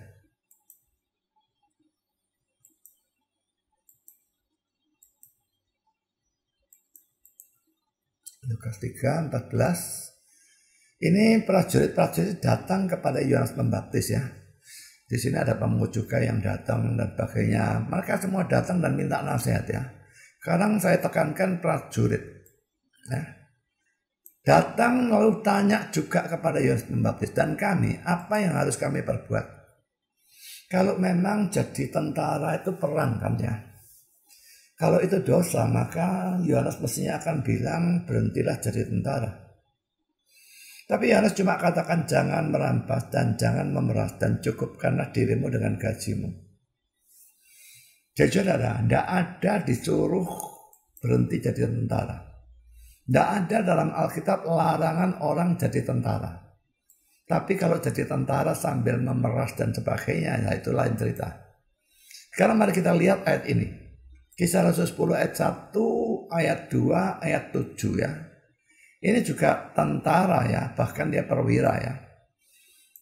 Lukas 3, 14. Ini prajurit-prajurit datang kepada Yohanes Pembaptis ya. Di sini ada pemungut juga yang datang dan sebagainya. Mereka semua datang dan minta nasihat ya. Sekarang saya tekankan prajurit. Ya. Datang lalu tanya juga kepada Yohanes Pembaptis dan kami, apa yang harus kami perbuat? Kalau memang jadi tentara itu perang kan ya. Kalau itu dosa, maka Yohanes mestinya akan bilang berhentilah jadi tentara. Tapi Yohanes cuma katakan jangan merampas dan jangan memeras dan cukupkanlah dirimu dengan gajimu. Jadi saudara, tidak ada disuruh berhenti jadi tentara. Tidak ada dalam Alkitab larangan orang jadi tentara. Tapi kalau jadi tentara sambil memeras dan sebagainya, ya itu lain cerita. Sekarang mari kita lihat ayat ini. Kisah Rasul 10 ayat 1, ayat 2, ayat 7 ya. Ini juga tentara ya, bahkan dia perwira ya.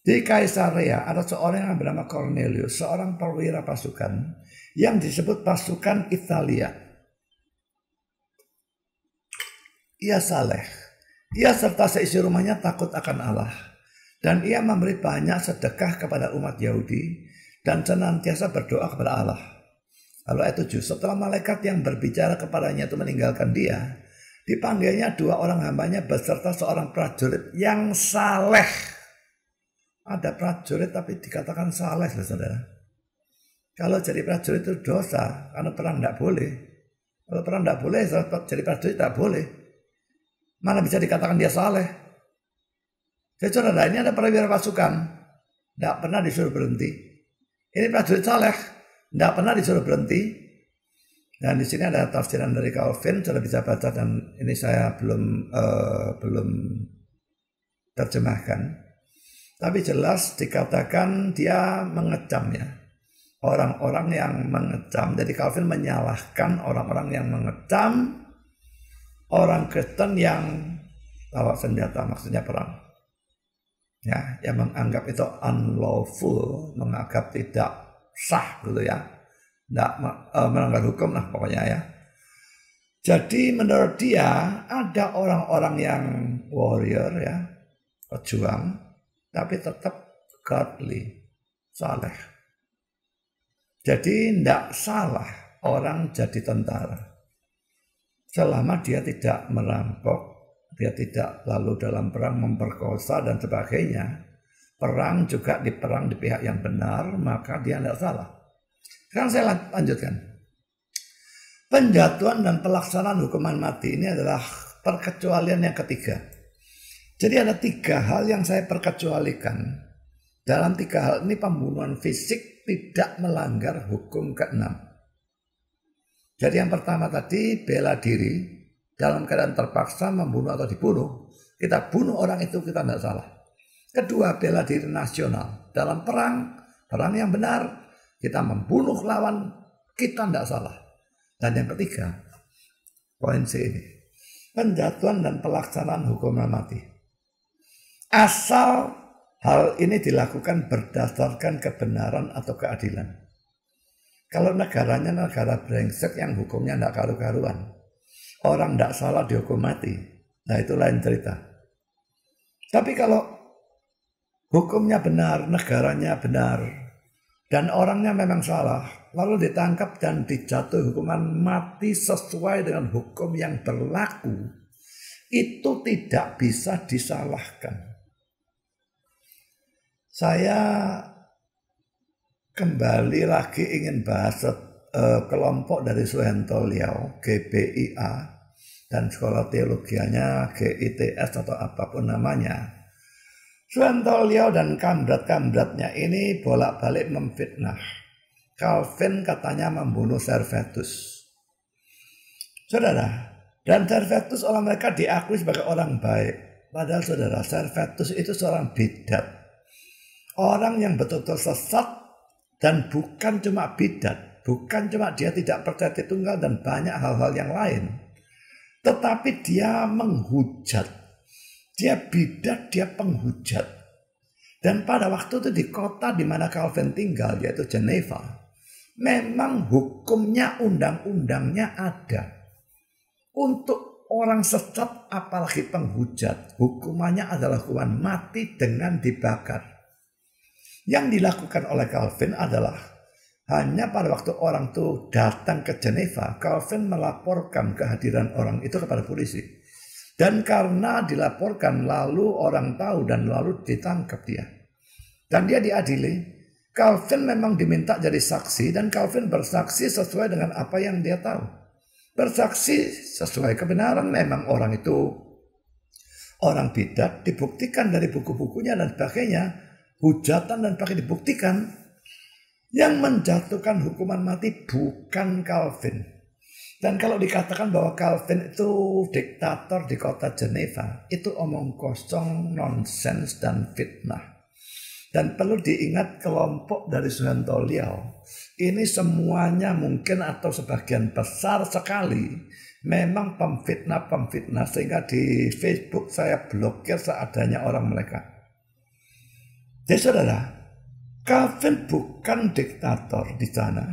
Di Kaisarea ada seorang yang bernama Cornelius, seorang perwira pasukan yang disebut pasukan Italia. Ia saleh, ia serta seisi rumahnya takut akan Allah. Dan ia memberi banyak sedekah kepada umat Yahudi dan senantiasa berdoa kepada Allah. Lalu ayat 7, setelah malaikat yang berbicara kepadanya itu meninggalkan dia, dipanggilnya 2 orang hambanya beserta seorang prajurit yang saleh. Ada prajurit tapi dikatakan saleh loh saudara. Kalau jadi prajurit itu dosa, karena perang tidak boleh. Kalau perang tidak boleh, jadi prajurit tidak boleh. Mana bisa dikatakan dia saleh? Jadi saudara, ini ada perwira pasukan, tidak pernah disuruh berhenti. Ini prajurit saleh, tidak pernah disuruh berhenti. Dan di sini ada tafsiran dari Calvin, sudah bisa baca dan ini saya belum terjemahkan. Tapi jelas dikatakan dia mengecam ya. Orang-orang yang mengecam. Jadi Calvin menyalahkan orang-orang yang mengecam orang Kristen yang bawa senjata, maksudnya perang. Ya, yang menganggap itu unlawful, menganggap tidak sah gitu ya. Tidak melanggar hukum lah pokoknya ya. Jadi menurut dia ada orang-orang yang warrior ya, pejuang, tapi tetap godly, saleh. Jadi tidak salah orang jadi tentara. Selama dia tidak merampok, dia tidak lalu dalam perang memperkosa dan sebagainya. Perang juga diperang di pihak yang benar, maka dia tidak salah. Sekarang saya lanjutkan. Penjatuhan dan pelaksanaan hukuman mati ini adalah perkecualian yang ketiga. Jadi ada 3 hal yang saya perkecualikan. Dalam 3 hal ini pembunuhan fisik tidak melanggar hukum ke-6. Jadi yang pertama tadi bela diri dalam keadaan terpaksa membunuh atau dibunuh. Kita bunuh orang itu kita tidak salah. Kedua bela diri nasional. Dalam perang yang benar. Kita membunuh lawan, kita tidak salah. Dan yang ketiga, poin C ini. Penjatuhan dan pelaksanaan hukuman mati. Asal hal ini dilakukan berdasarkan kebenaran atau keadilan. Kalau negaranya negara brengsek yang hukumnya tidak karu-karuan. Orang tidak salah dihukum mati. Nah itu lain cerita. Tapi kalau hukumnya benar, negaranya benar, dan orangnya memang salah, lalu ditangkap dan dijatuhi hukuman mati sesuai dengan hukum yang berlaku, itu tidak bisa disalahkan. Saya kembali lagi ingin bahas kelompok dari Suhento Liao, GBIA, dan sekolah teologianya GITS atau apapun namanya. Suhento Liao dan kamdrat-kamdratnya ini bolak-balik memfitnah. Calvin katanya membunuh Servetus. Saudara, dan Servetus oleh mereka diakui sebagai orang baik. Padahal saudara, Servetus itu seorang bidat. Orang yang betul-betul sesat dan bukan cuma bidat. Bukan cuma dia tidak percaya Tritunggal dan banyak hal-hal yang lain. Tetapi dia menghujat. Dia bidat, dia penghujat. Dan pada waktu itu di kota di mana Calvin tinggal, yaitu Geneva, memang hukumnya, undang-undangnya ada. Untuk orang sesat apalagi penghujat, hukumannya adalah hukuman mati dengan dibakar. Yang dilakukan oleh Calvin adalah hanya pada waktu orang itu datang ke Geneva, Calvin melaporkan kehadiran orang itu kepada polisi. Dan karena dilaporkan lalu orang tahu dan lalu ditangkap dia. Dan dia diadili. Calvin memang diminta jadi saksi dan Calvin bersaksi sesuai dengan apa yang dia tahu. Bersaksi sesuai kebenaran, memang orang itu orang bidat, dibuktikan dari buku-bukunya dan sebagainya, hujatan dan pakai dibuktikan. Yang menjatuhkan hukuman mati bukan Calvin. Dan kalau dikatakan bahwa Calvin itu diktator di kota Geneva, itu omong kosong, nonsens dan fitnah. Dan perlu diingat kelompok dari Sunan Toliau, ini semuanya mungkin atau sebagian besar sekali memang pemfitnah sehingga di Facebook saya blokir seadanya orang mereka. Jadi saudara, Calvin bukan diktator di sana.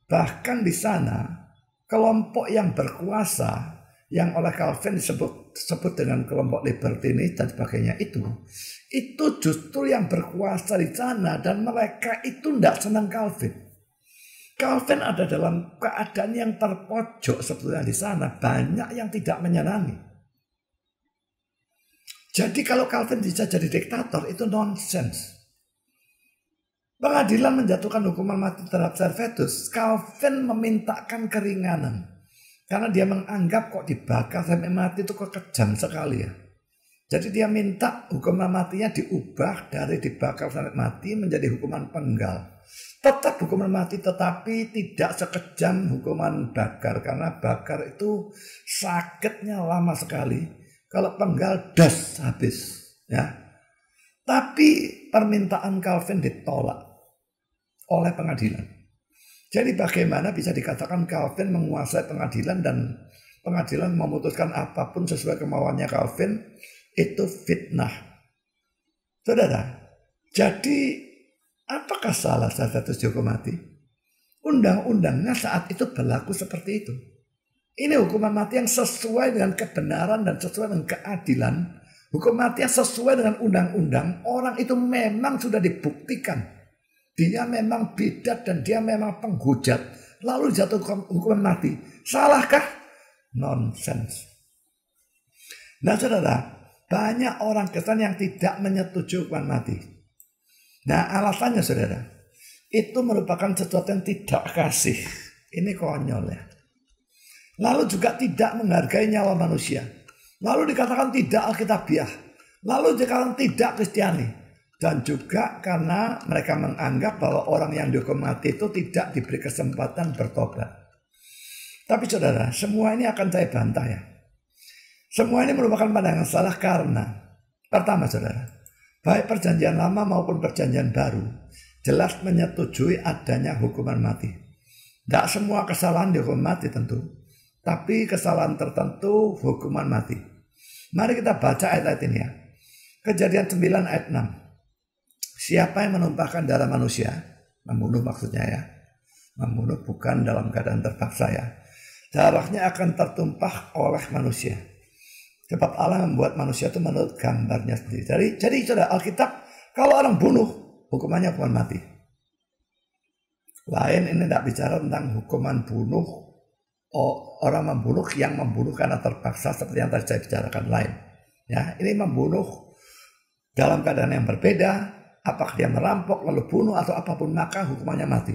Bahkan di sana kelompok yang berkuasa yang oleh Calvin disebut dengan kelompok libertinis dan sebagainya itu justru yang berkuasa di sana dan mereka itu tidak senang Calvin. Calvin ada dalam keadaan yang terpojok sebetulnya di sana, banyak yang tidak menyenangi. Jadi kalau Calvin bisa jadi diktator itu nonsens. Pengadilan menjatuhkan hukuman mati terhadap Servetus, Calvin memintakan keringanan. Karena dia menganggap kok dibakar sampai mati itu kok kejam sekali ya. Jadi dia minta hukuman matinya diubah dari dibakar sampai mati menjadi hukuman penggal. Tetap hukuman mati tetapi tidak sekejam hukuman bakar. Karena bakar itu sakitnya lama sekali. Kalau penggal das habis ya. Tapi permintaan Calvin ditolak oleh pengadilan. Jadi bagaimana bisa dikatakan Calvin menguasai pengadilan dan pengadilan memutuskan apapun sesuai kemauannya Calvin, itu fitnah. Saudara, jadi apakah salah Servetus dihukum mati? Undang-undangnya saat itu berlaku seperti itu. Ini hukuman mati yang sesuai dengan kebenaran dan sesuai dengan keadilan. Hukum mati yang sesuai dengan undang-undang. Orang itu memang sudah dibuktikan. Dia memang bidat dan dia memang penghujat. Lalu jatuh hukuman mati. Salahkah? Nonsens. Nah saudara, banyak orang Kristen yang tidak menyetujui hukuman mati. Nah alasannya saudara, itu merupakan sesuatu yang tidak kasih. Ini konyol ya. Lalu juga tidak menghargai nyawa manusia. Lalu dikatakan tidak Alkitabiah. Lalu dikatakan tidak Kristiani. Dan juga karena mereka menganggap bahwa orang yang dihukum mati itu tidak diberi kesempatan bertobat. Tapi saudara, semua ini akan saya bantah ya. Semua ini merupakan pandangan salah karena pertama saudara, baik perjanjian lama maupun perjanjian baru jelas menyetujui adanya hukuman mati. Tidak semua kesalahan dihukum mati tentu, tapi kesalahan tertentu hukuman mati. Mari kita baca ayat-ayat ini ya. Kejadian 9 ayat 6. Siapa yang menumpahkan darah manusia, membunuh maksudnya ya, membunuh bukan dalam keadaan terpaksa ya, darahnya akan tertumpah oleh manusia. Sebab Allah membuat manusia itu menurut gambarnya sendiri. Jadi saudara, Alkitab kalau orang bunuh, hukumannya hukuman mati. Lain ini tidak bicara tentang hukuman bunuh, orang membunuh yang membunuh karena terpaksa seperti yang tadi saya bicarakan lain. Ya, ini membunuh dalam keadaan yang berbeda. Apakah dia merampok lalu bunuh atau apapun maka hukumannya mati.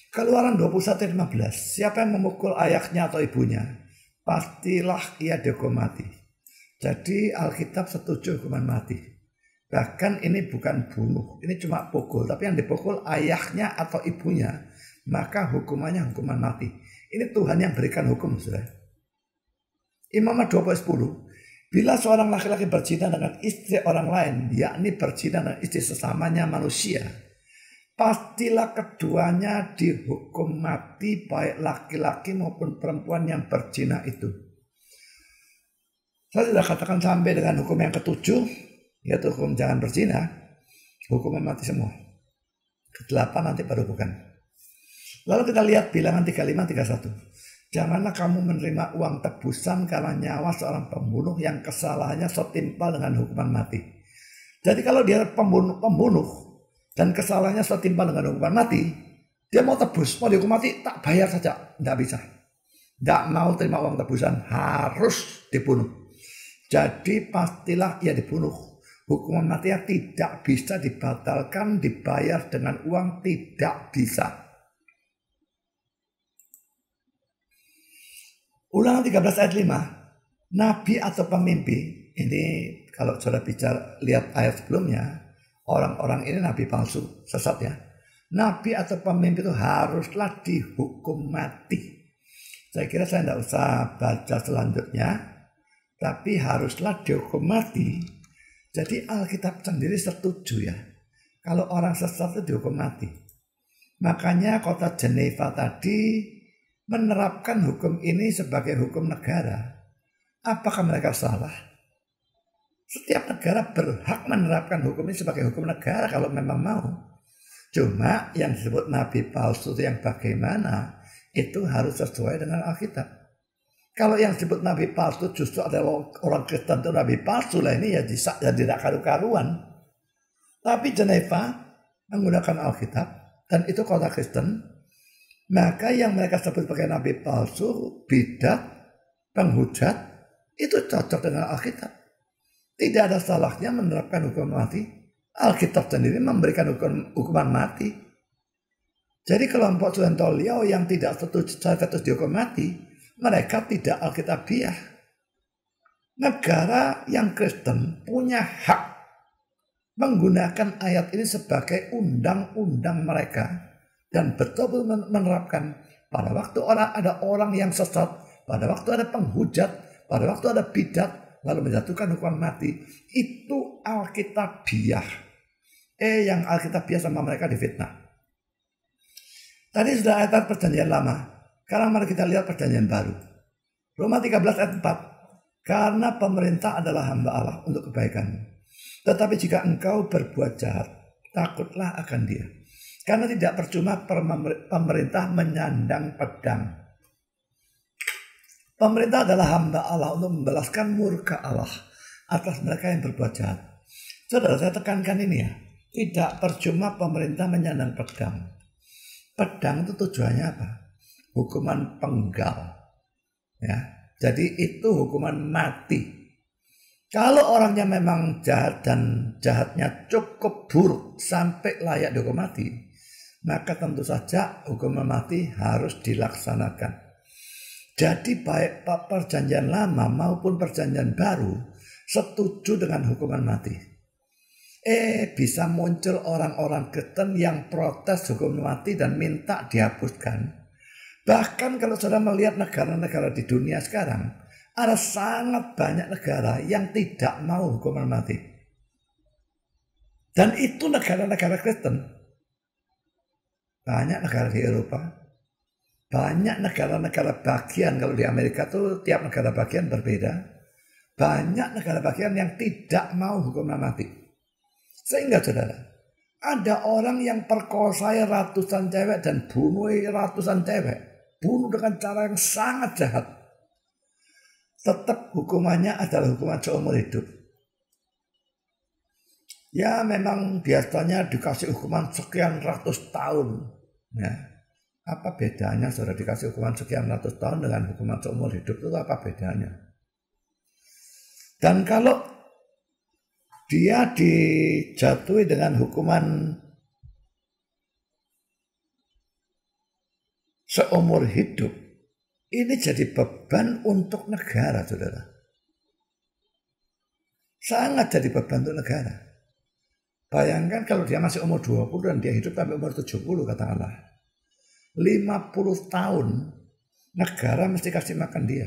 Keluaran 21:15. Siapa yang memukul ayahnya atau ibunya, pastilah ia dihukum mati. Jadi Alkitab setuju hukuman mati. Bahkan ini bukan bunuh, ini cuma pukul. Tapi yang dipukul ayahnya atau ibunya, maka hukumannya hukuman mati. Ini Tuhan yang berikan hukum saudara. Imamat 20:10. Bila seorang laki-laki berzina dengan istri orang lain, yakni berzina dengan istri sesamanya manusia, pastilah keduanya dihukum mati baik laki-laki maupun perempuan yang berzina itu. Saya sudah katakan sampai dengan hukum yang ketujuh, yaitu hukum jangan berzina, hukuman mati semua. Ke-8 nanti baru bukan. Lalu kita lihat bilangan 35-31. Janganlah kamu menerima uang tebusan karena nyawa seorang pembunuh yang kesalahannya setimpal dengan hukuman mati. Jadi kalau dia pembunuh, dan kesalahannya setimpal dengan hukuman mati, dia mau tebus, mau dihukum mati, tak bayar saja, tidak bisa. Tidak mau terima uang tebusan, harus dibunuh. Jadi pastilah ia dibunuh. Hukuman mati tidak bisa dibatalkan, dibayar dengan uang, tidak bisa. Ulangan 13 ayat 5. Nabi atau pemimpi, ini kalau saudara bicara lihat ayat sebelumnya, orang-orang ini nabi palsu, sesat ya. Nabi atau pemimpi itu haruslah dihukum mati. Saya kira saya tidak usah baca selanjutnya, tapi haruslah dihukum mati. Jadi Alkitab sendiri setuju ya, kalau orang sesat itu dihukum mati. Makanya kota Geneva tadi menerapkan hukum ini sebagai hukum negara. Apakah mereka salah? Setiap negara berhak menerapkan hukum ini sebagai hukum negara kalau memang mau. Cuma yang disebut nabi palsu itu yang bagaimana, itu harus sesuai dengan Alkitab. Kalau yang disebut nabi palsu justru adalah orang Kristen itu nabi palsu lah, ini ya tidak karu-karuan. Tapi Geneva menggunakan Alkitab dan itu kota Kristen. Maka yang mereka sebut sebagai nabi palsu, bidat, penghujat, itu cocok dengan Alkitab. Tidak ada salahnya menerapkan hukuman mati. Alkitab sendiri memberikan hukuman mati. Jadi kelompok Suentolio yang tidak setuju status dihukum mati, mereka tidak Alkitabiah. Negara yang Kristen punya hak menggunakan ayat ini sebagai undang-undang mereka. Dan betul menerapkan pada waktu ada orang yang sesat, pada waktu ada penghujat, pada waktu ada bidat, lalu menjatuhkan hukuman mati. Itu Alkitabiah. Yang Alkitabiah sama mereka difitnah. Tadi sudah ayat perjanjian lama. Sekarang mari kita lihat perjanjian baru. Roma 13 ayat 4. Karena pemerintah adalah hamba Allah untuk kebaikan. Tetapi jika engkau berbuat jahat, takutlah akan dia. Karena tidak percuma pemerintah menyandang pedang. Pemerintah adalah hamba Allah untuk membalaskan murka Allah atas mereka yang berbuat jahat. Saudara, saya tekankan ini ya. Tidak percuma pemerintah menyandang pedang. Pedang itu tujuannya apa? Hukuman penggal. Ya, jadi itu hukuman mati. Kalau orangnya memang jahat dan jahatnya cukup buruk sampai layak dihukum mati, maka tentu saja hukuman mati harus dilaksanakan. Jadi baik perjanjian lama maupun perjanjian baru setuju dengan hukuman mati. Bisa muncul orang-orang Kristen yang protes hukuman mati dan minta dihapuskan. Bahkan kalau saudara melihat negara-negara di dunia sekarang, ada sangat banyak negara yang tidak mau hukuman mati. Dan itu negara-negara Kristen. Banyak negara di Eropa. Banyak negara-negara bagian. Kalau di Amerika tuh tiap negara bagian berbeda. Banyak negara bagian yang tidak mau hukuman mati. Sehingga saudara, ada orang yang perkosai ratusan cewek dan bunuh ratusan cewek. Bunuh dengan cara yang sangat jahat. Tetap hukumannya adalah hukuman seumur hidup. Ya memang biasanya dikasih hukuman sekian ratus tahun. Ya, apa bedanya saudara dikasih hukuman sekian ratus tahun dengan hukuman seumur hidup itu apa bedanya? Dan kalau dia dijatuhi dengan hukuman seumur hidup, ini jadi beban untuk negara, saudara. Sangat jadi beban untuk negara. Bayangkan kalau dia masih umur 20 dan dia hidup sampai umur 70 katakanlah. 50 tahun negara mesti kasih makan dia.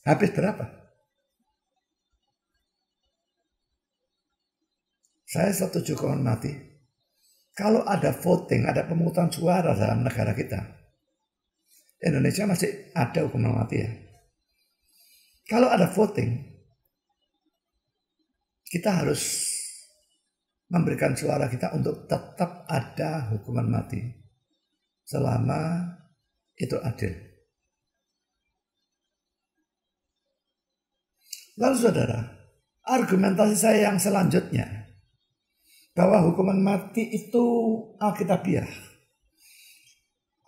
Habis berapa? Saya setuju hukuman mati. Kalau ada voting, ada pemungutan suara dalam negara kita, Indonesia masih ada hukuman mati ya. Kalau ada voting, kita harus memberikan suara kita untuk tetap ada hukuman mati selama itu adil. Lalu saudara, Argumentasi saya yang selanjutnya, bahwa hukuman mati itu alkitabiah,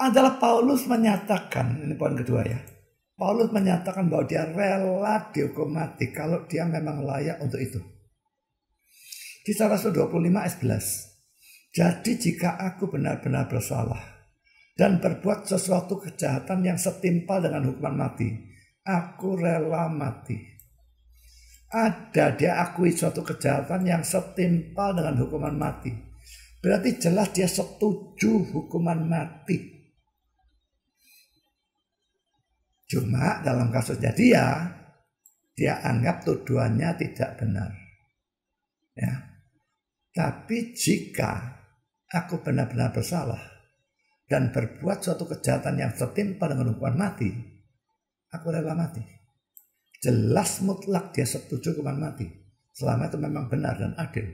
adalah Paulus menyatakan, ini poin kedua ya, Paulus menyatakan bahwa dia rela dihukum mati kalau dia memang layak untuk itu. Di Rasul 25 ayat 11. Jadi jika aku benar-benar bersalah dan berbuat sesuatu kejahatan yang setimpal dengan hukuman mati, aku rela mati. Ada dia akui suatu kejahatan yang setimpal dengan hukuman mati. Berarti jelas dia setuju hukuman mati. Cuma dalam kasusnya dia anggap tuduhannya tidak benar. Ya. Tapi jika aku benar-benar bersalah dan berbuat suatu kejahatan yang setimpal dengan hukuman mati, aku rela mati. Jelas mutlak dia setuju hukuman mati, selama itu memang benar dan adil.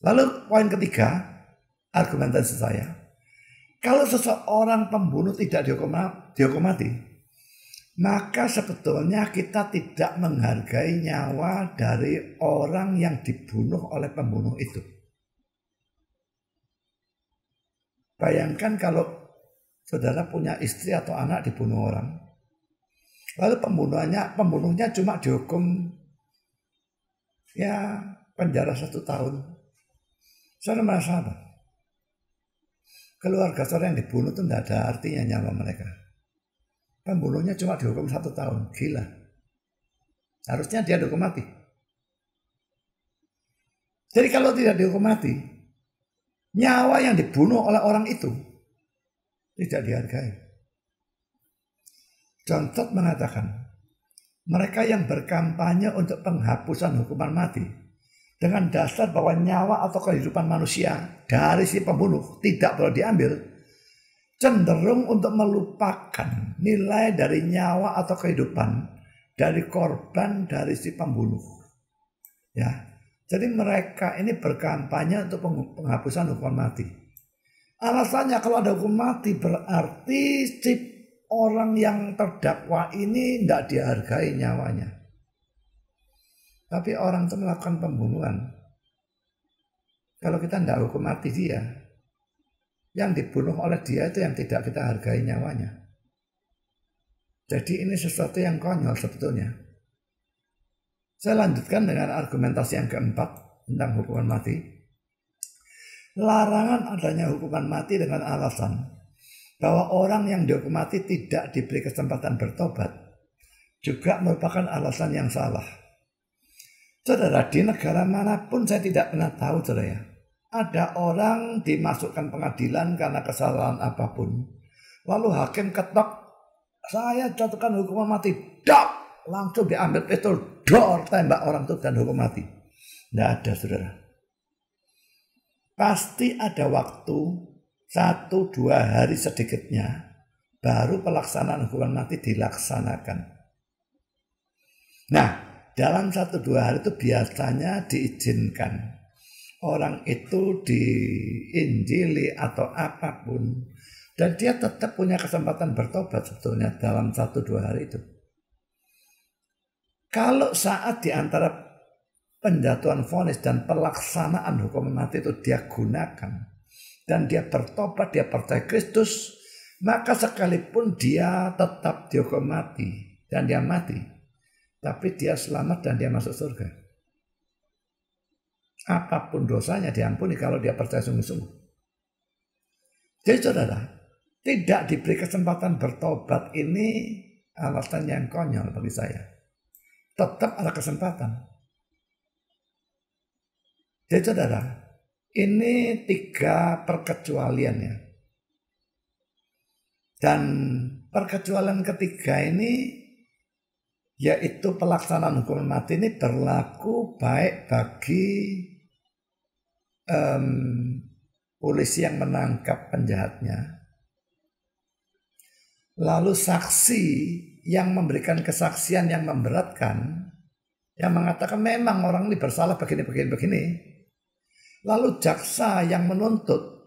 Lalu poin ketiga, argumentasi saya, kalau seseorang pembunuh tidak dihukum mati, maka sebetulnya kita tidak menghargai nyawa dari orang yang dibunuh oleh pembunuh itu. Bayangkan kalau saudara punya istri atau anak dibunuh orang, lalu pembunuhnya cuma dihukum ya penjara 1 tahun. Saudara merasa apa? Keluarga saudara yang dibunuh itu tidak ada artinya nyawa mereka. Pembunuhnya cuma dihukum 1 tahun. Gila. Harusnya dia dihukum mati. Jadi kalau tidak dihukum mati, nyawa yang dibunuh oleh orang itu tidak dihargai. John Stott mengatakan, mereka yang berkampanye untuk penghapusan hukuman mati dengan dasar bahwa nyawa atau kehidupan manusia dari si pembunuh tidak boleh diambil, cenderung untuk melupakan nilai dari nyawa atau kehidupan dari korban dari si pembunuh. Ya, jadi mereka ini berkampanye untuk penghapusan hukuman mati. Alasannya kalau ada hukum mati berarti si orang yang terdakwa ini tidak dihargai nyawanya. Tapi orang itu melakukan pembunuhan. Kalau kita tidak hukum mati dia, yang dibunuh oleh dia itu yang tidak kita hargai nyawanya. Jadi ini sesuatu yang konyol sebetulnya. Saya lanjutkan dengan argumentasi yang keempat tentang hukuman mati. Larangan adanya hukuman mati dengan alasan bahwa orang yang dihukum mati tidak diberi kesempatan bertobat juga merupakan alasan yang salah. Saudara, di negara manapun saya tidak pernah tahu, saudara ya, ada orang dimasukkan pengadilan karena kesalahan apapun. Lalu hakim ketok, saya jatuhkan hukuman mati. Dap! Langsung diambil pistol, dor, tembak orang itu dan hukum mati. Tidak ada, saudara. Pasti ada waktu 1-2 hari sedikitnya baru pelaksanaan hukuman mati dilaksanakan. Nah, dalam 1-2 hari itu biasanya diizinkan orang itu diinjili atau apapun, dan dia tetap punya kesempatan bertobat sebetulnya dalam 1-2 hari itu. Kalau saat di antara penjatuhan vonis dan pelaksanaan hukuman mati itu dia gunakan dan dia bertobat, dia percaya Kristus, maka sekalipun dia tetap dihukum mati dan dia mati, tapi dia selamat dan dia masuk surga. Apapun dosanya diampuni kalau dia percaya sungguh-sungguh. Jadi saudara, tidak diberi kesempatan bertobat ini alasan yang konyol bagi saya. Tetap ada kesempatan. Jadi saudara, ini 3 perkecualian ya. Dan perkecualian ketiga ini yaitu pelaksanaan hukuman mati ini berlaku baik bagi polisi yang menangkap penjahatnya, lalu saksi yang memberikan kesaksian yang memberatkan, yang mengatakan memang orang ini bersalah begini, lalu jaksa yang menuntut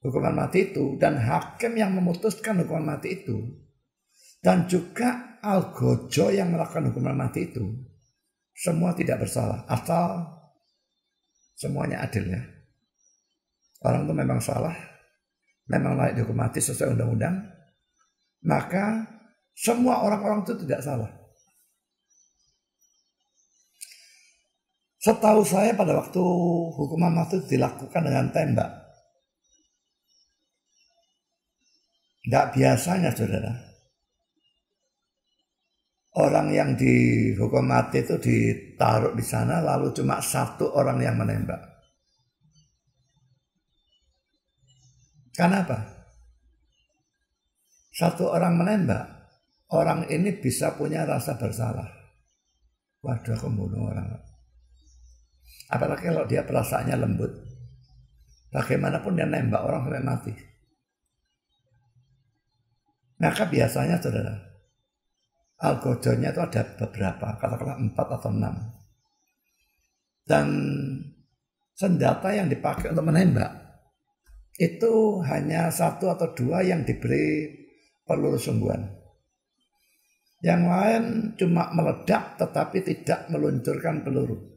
hukuman mati itu, dan hakim yang memutuskan hukuman mati itu, dan juga algojo yang melakukan hukuman mati itu. semua tidak bersalah, asal semuanya adil ya. Orang itu memang salah, memang layak dihukum mati sesuai undang-undang, maka semua orang-orang itu tidak salah. Setahu saya pada waktu hukuman mati dilakukan dengan tembak. Tidak biasanya saudara, orang yang dihukum mati itu ditaruh di sana lalu cuma satu orang yang menembak. Kenapa? Satu orang menembak, orang ini bisa punya rasa bersalah. Waduh, aku membunuh orang. Apalagi kalau dia perasaannya lembut. Bagaimanapun dia nembak orang sampai mati. Maka biasanya saudara, algojonya itu ada beberapa, katakanlah 4 atau 6. Dan senjata yang dipakai untuk menembak itu hanya 1 atau 2 yang diberi peluru sungguhan. Yang lain cuma meledak tetapi tidak meluncurkan peluru.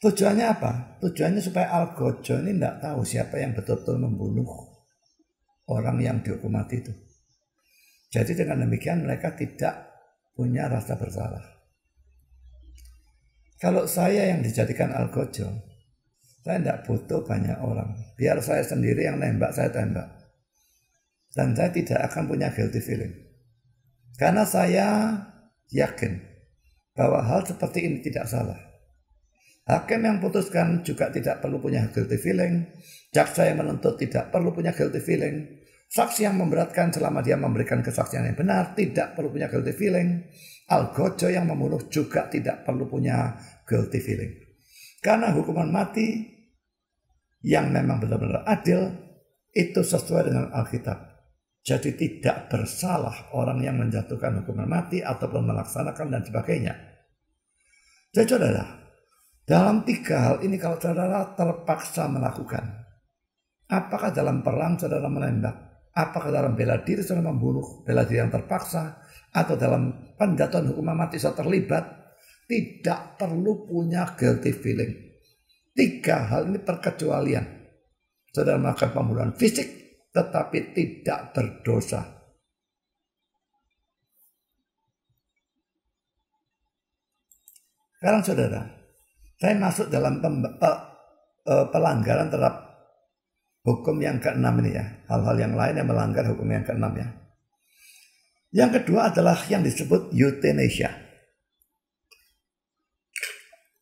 Tujuannya apa? Tujuannya supaya algojo ini tidak tahu siapa yang betul-betul membunuh orang yang dihukum mati itu. Jadi dengan demikian mereka tidak punya rasa bersalah. Kalau saya yang dijadikan algojo, saya tidak butuh banyak orang. Biar saya sendiri yang nembak, saya tembak. Dan saya tidak akan punya guilty feeling. Karena saya yakin bahwa hal seperti ini tidak salah. Hakim yang putuskan juga tidak perlu punya guilty feeling. Jaksa yang menuntut tidak perlu punya guilty feeling. Saksi yang memberatkan selama dia memberikan kesaksian yang benar tidak perlu punya guilty feeling. Algojo yang membunuh juga tidak perlu punya guilty feeling. Karena hukuman mati yang memang benar-benar adil itu sesuai dengan Alkitab. Jadi tidak bersalah orang yang menjatuhkan hukuman mati ataupun melaksanakan dan sebagainya. Jadi saudara, dalam 3 hal ini kalau saudara terpaksa melakukan, apakah dalam perang saudara menembak, apakah dalam bela diri saudara membunuh, bela diri yang terpaksa, atau dalam penjatuhan hukuman mati saudara terlibat, tidak perlu punya guilty feeling. 3 hal ini perkecualian. Saudara melakukan pembunuhan fisik tetapi tidak berdosa. Sekarang saudara, saya masuk dalam pelanggaran terhadap hukum yang ke-6 ini ya. Hal-hal yang lain yang melanggar hukum yang ke-6 ya. Yang kedua adalah yang disebut euthanasia.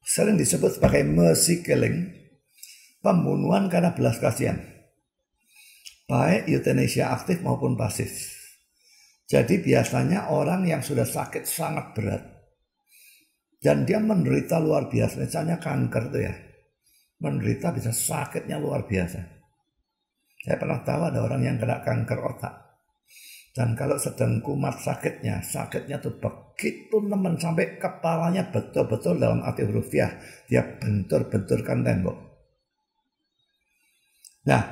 Sering disebut sebagai mercy killing, pembunuhan karena belas kasihan. Baik euthanasia aktif maupun pasif. Jadi biasanya orang yang sudah sakit sangat berat dan dia menderita luar biasa, misalnya kanker itu ya, menderita bisa sakitnya luar biasa. Saya pernah tahu ada orang yang kena kanker otak, dan kalau sedang kumat sakitnya tuh begitu nemen sampai kepalanya betul-betul dalam arti hurufiah dia bentur-benturkan tembok. Nah,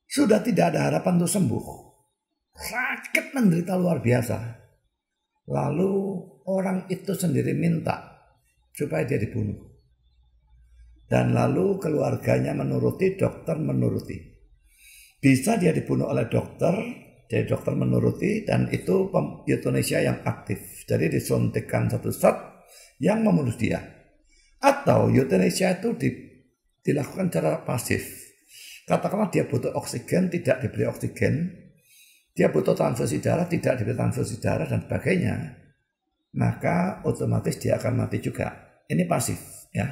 sudah tidak ada harapan untuk sembuh, sakit menderita luar biasa. Lalu orang itu sendiri minta supaya dia dibunuh. Dan lalu keluarganya menuruti, dokter menuruti. Bisa dia dibunuh oleh dokter, jadi dokter menuruti, dan itu euthanasia yang aktif. Jadi disuntikkan satu zat yang membunuh dia. Atau euthanasia itu dilakukan secara pasif. Katakanlah dia butuh oksigen, tidak diberi oksigen. Dia butuh transfusi darah, tidak diberi transfusi darah dan sebagainya, maka otomatis dia akan mati juga. Ini pasif ya.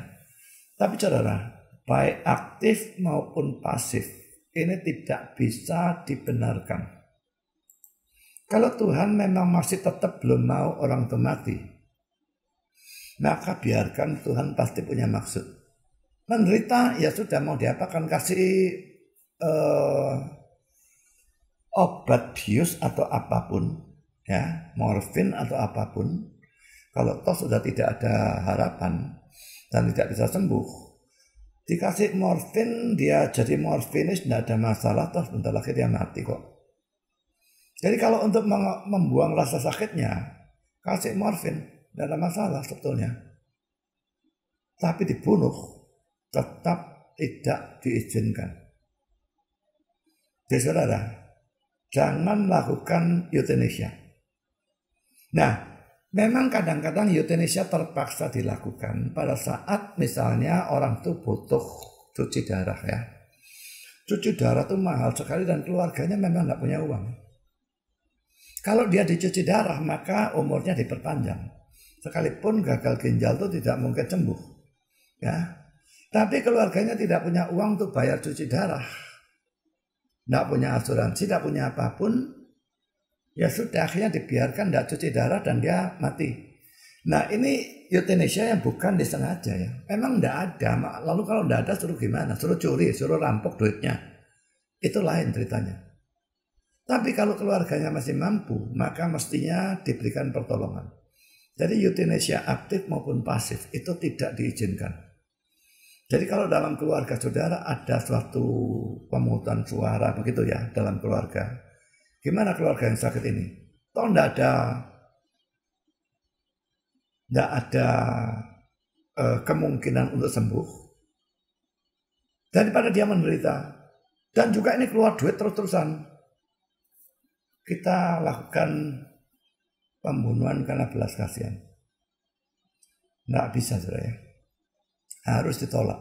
Tapi saudara, baik aktif maupun pasif, ini tidak bisa dibenarkan. Kalau Tuhan memang masih tetap belum mau orang itu mati, maka biarkan, Tuhan pasti punya maksud. Menderita ya sudah, mau diapakan, kasih obat bius atau apapun ya, morfin atau apapun. Kalau toh sudah tidak ada harapan dan tidak bisa sembuh, dikasih morfin, dia jadi morfinis, tidak ada masalah, toh sebentar lagi dia mati kok. Jadi kalau untuk membuang rasa sakitnya, kasih morfin, Tidak ada masalah sebetulnya. Tapi dibunuh tetap tidak diizinkan. Jadi saudara, jangan lakukan euthanasia. Nah, memang kadang-kadang euthanasia terpaksa dilakukan pada saat misalnya orang itu butuh cuci darah ya. Cuci darah itu mahal sekali dan keluarganya memang nggak punya uang. Kalau dia dicuci darah maka umurnya diperpanjang. Sekalipun gagal ginjal itu tidak mungkin sembuh. Ya. Tapi keluarganya tidak punya uang untuk bayar cuci darah. Tidak punya asuransi, tidak punya apapun. Ya sudah, akhirnya dibiarkan tidak cuci darah dan dia mati. Nah ini euthanasia yang bukan disengaja ya. Memang tidak ada. Lalu kalau tidak ada suruh gimana? Suruh curi, suruh rampok duitnya. Itu lain ceritanya. Tapi kalau keluarganya masih mampu, maka mestinya diberikan pertolongan. Jadi euthanasia aktif maupun pasif itu tidak diizinkan. Jadi kalau dalam keluarga saudara ada suatu pemungutan suara begitu ya dalam keluarga. Gimana keluarga yang sakit ini? Toh tidak ada kemungkinan untuk sembuh. Daripada dia menderita. Dan juga ini keluar duit terus-terusan. Kita lakukan pembunuhan karena belas kasihan. Tidak bisa saudara ya. Harus ditolak.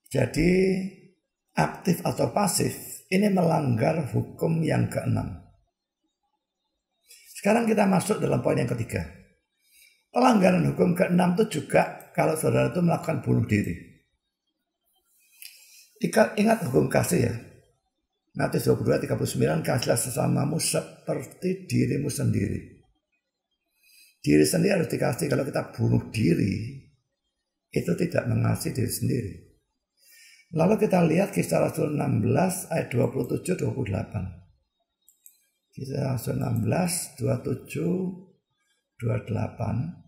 Jadi aktif atau pasif ini melanggar hukum yang keenam. Sekarang kita masuk dalam poin yang ketiga. Pelanggaran hukum keenam itu juga kalau saudara itu melakukan bunuh diri. Ingat hukum kasih ya. Matius 22:39, kasihlah sesamamu seperti dirimu sendiri. Diri sendiri harus dikasih. Kalau kita bunuh diri, itu tidak mengasihi diri sendiri. Lalu kita lihat Kisah Rasul 16 ayat 27-28. Kisah Rasul 16, 27, 28.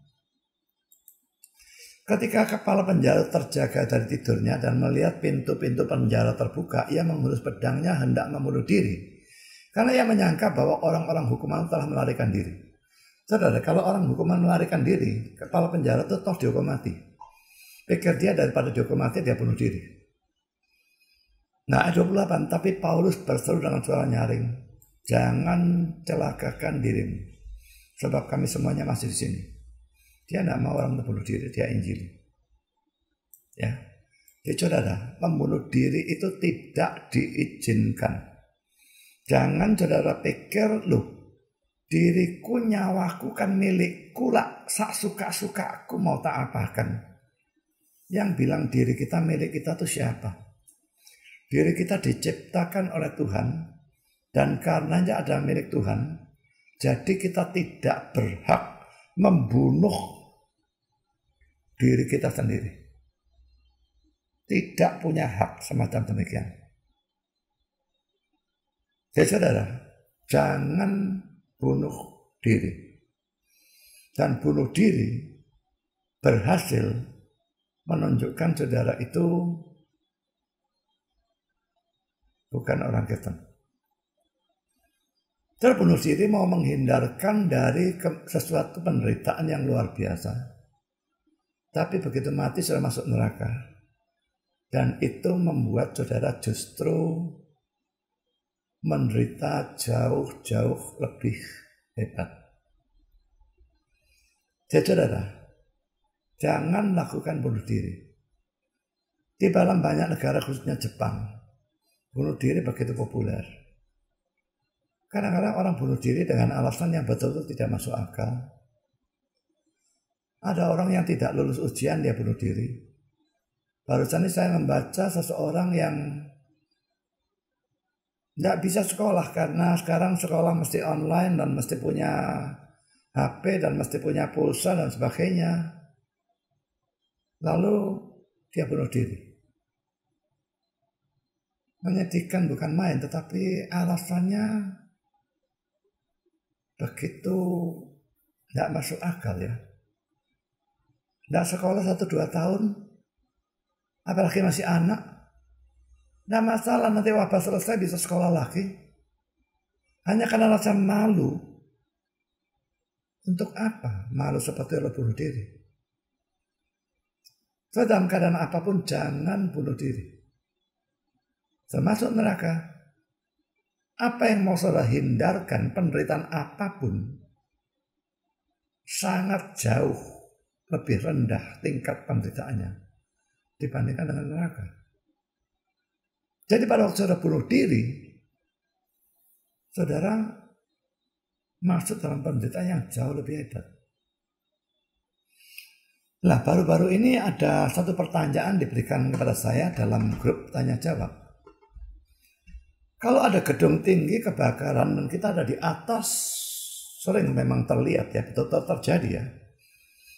Ketika kepala penjara terjaga dari tidurnya dan melihat pintu-pintu penjara terbuka, ia menghunus pedangnya hendak membunuh diri. Karena ia menyangka bahwa orang-orang hukuman telah melarikan diri. Saudara, kalau orang hukuman melarikan diri, kepala penjara itu toh dihukum mati. Pikir dia daripada dihukum mati, dia bunuh diri. Nah, ayat 28, tapi Paulus berseru dengan suara nyaring, jangan celakakan dirimu, sebab kami semuanya masih di sini. Dia tidak mau orang membunuh diri, dia injili. Ya, jadi saudara, membunuh diri itu tidak diizinkan. Jangan saudara pikir, loh, diriku, nyawaku kan milikku lah, sak suka-suka aku mau tak apakan. Yang bilang diri kita milik kita itu siapa? Diri kita diciptakan oleh Tuhan dan karenanya ada milik Tuhan. Jadi kita tidak berhak membunuh diri kita sendiri. Tidak punya hak semacam demikian. Jadi saudara, jangan bunuh diri. Dan bunuh diri berhasil menunjukkan saudara itu bukan orang Kristen. Terbunuh diri mau menghindarkan dari sesuatu penderitaan yang luar biasa. Tapi begitu mati sudah masuk neraka. Dan itu membuat saudara justru menderita jauh-jauh lebih hebat. Jadi saudara, jangan lakukan bunuh diri. Di dalam banyak negara khususnya Jepang, bunuh diri begitu populer. Kadang-kadang orang bunuh diri dengan alasan yang betul-betul tidak masuk akal. Ada orang yang tidak lulus ujian, dia bunuh diri. Barusan ini saya membaca seseorang yang tidak bisa sekolah karena sekarang sekolah mesti online dan mesti punya HP dan mesti punya pulsa dan sebagainya. Lalu dia bunuh diri. Menyedihkan bukan main, tetapi alasannya begitu tidak masuk akal ya. Tidak sekolah 1-2 tahun, apalagi masih anak. Tidak masalah, nanti wabah selesai bisa sekolah lagi. Hanya karena rasa malu. Untuk apa malu seperti lo bunuh diri? So, dalam keadaan apapun jangan bunuh diri. Termasuk neraka. Apa yang mau saudara hindarkan, penderitaan apapun, sangat jauh lebih rendah tingkat penderitaannya dibandingkan dengan neraka. Jadi pada waktu saudara bunuh diri, saudara masuk dalam penderitaan yang jauh lebih hebat. Nah, baru-baru ini ada satu pertanyaan diberikan kepada saya dalam grup tanya jawab. Kalau ada gedung tinggi kebakaran dan kita ada di atas, sering memang terlihat ya, betul-betul terjadi ya.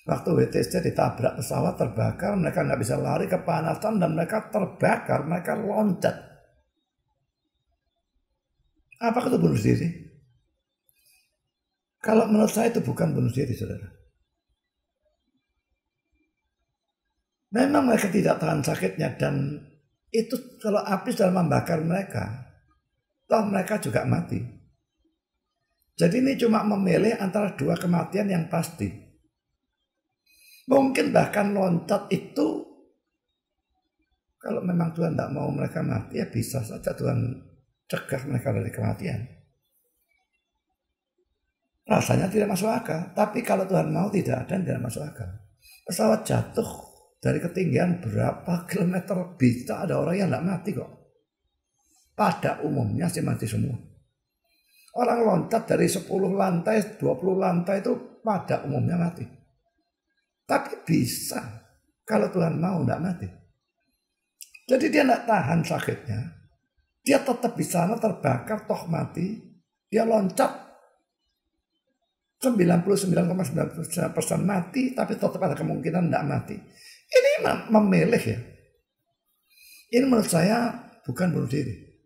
Waktu WTC ditabrak pesawat terbakar, mereka nggak bisa lari kepanasan dan mereka terbakar, mereka loncat. Apakah itu bunuh diri? Kalau menurut saya itu bukan bunuh diri, saudara. Memang mereka tidak tahan sakitnya dan itu kalau api sudah membakar mereka, toh mereka juga mati. Jadi ini cuma memilih antara dua kematian yang pasti. Mungkin bahkan loncat itu, kalau memang Tuhan tidak mau mereka mati, ya bisa saja Tuhan cegah mereka dari kematian. Rasanya tidak masuk akal. Tapi kalau Tuhan mau tidak masuk akal. Pesawat jatuh dari ketinggian berapa kilometer, bisa ada orang yang tidak mati kok. Pada umumnya sih mati semua. Orang loncat dari 10 lantai, 20 lantai itu pada umumnya mati. Tapi bisa kalau Tuhan mau tidak mati. Jadi dia tidak tahan sakitnya. Dia tetap di sana terbakar, toh mati. Dia loncat 99,9% mati, tapi tetap ada kemungkinan tidak mati. Ini memilih ya. Ini menurut saya bukan bunuh diri.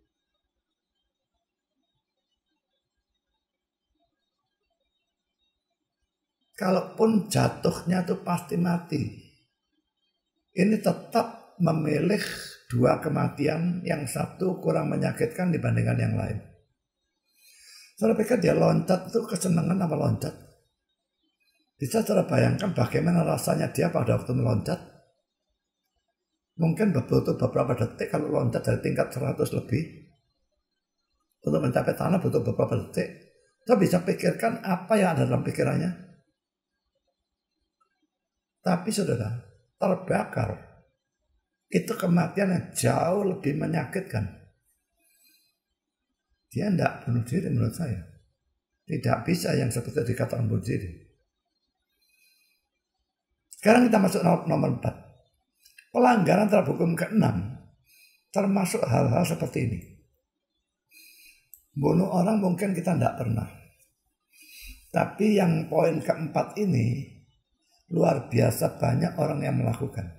Kalaupun jatuhnya itu pasti mati. Ini tetap memilih dua kematian, yang satu kurang menyakitkan dibandingkan yang lain. Saudara pikir dia loncat itu kesenangan apa loncat? Bisa saudara bayangkan bagaimana rasanya dia pada waktu meloncat? Mungkin butuh beberapa detik kalau loncat dari tingkat 100 lebih. Untuk mencapai tanah butuh beberapa detik. Kita bisa pikirkan apa yang ada dalam pikirannya. Tapi saudara, terbakar itu kematian yang jauh lebih menyakitkan. Dia tidak bunuh diri menurut saya. Tidak bisa yang seperti dikatakan bunuh diri. Sekarang kita masuk nomor 4. Pelanggaran terhadap hukum ke-6 termasuk hal-hal seperti ini. Bunuh orang mungkin kita tidak pernah. Tapi yang poin ke-4 ini luar biasa banyak orang yang melakukan.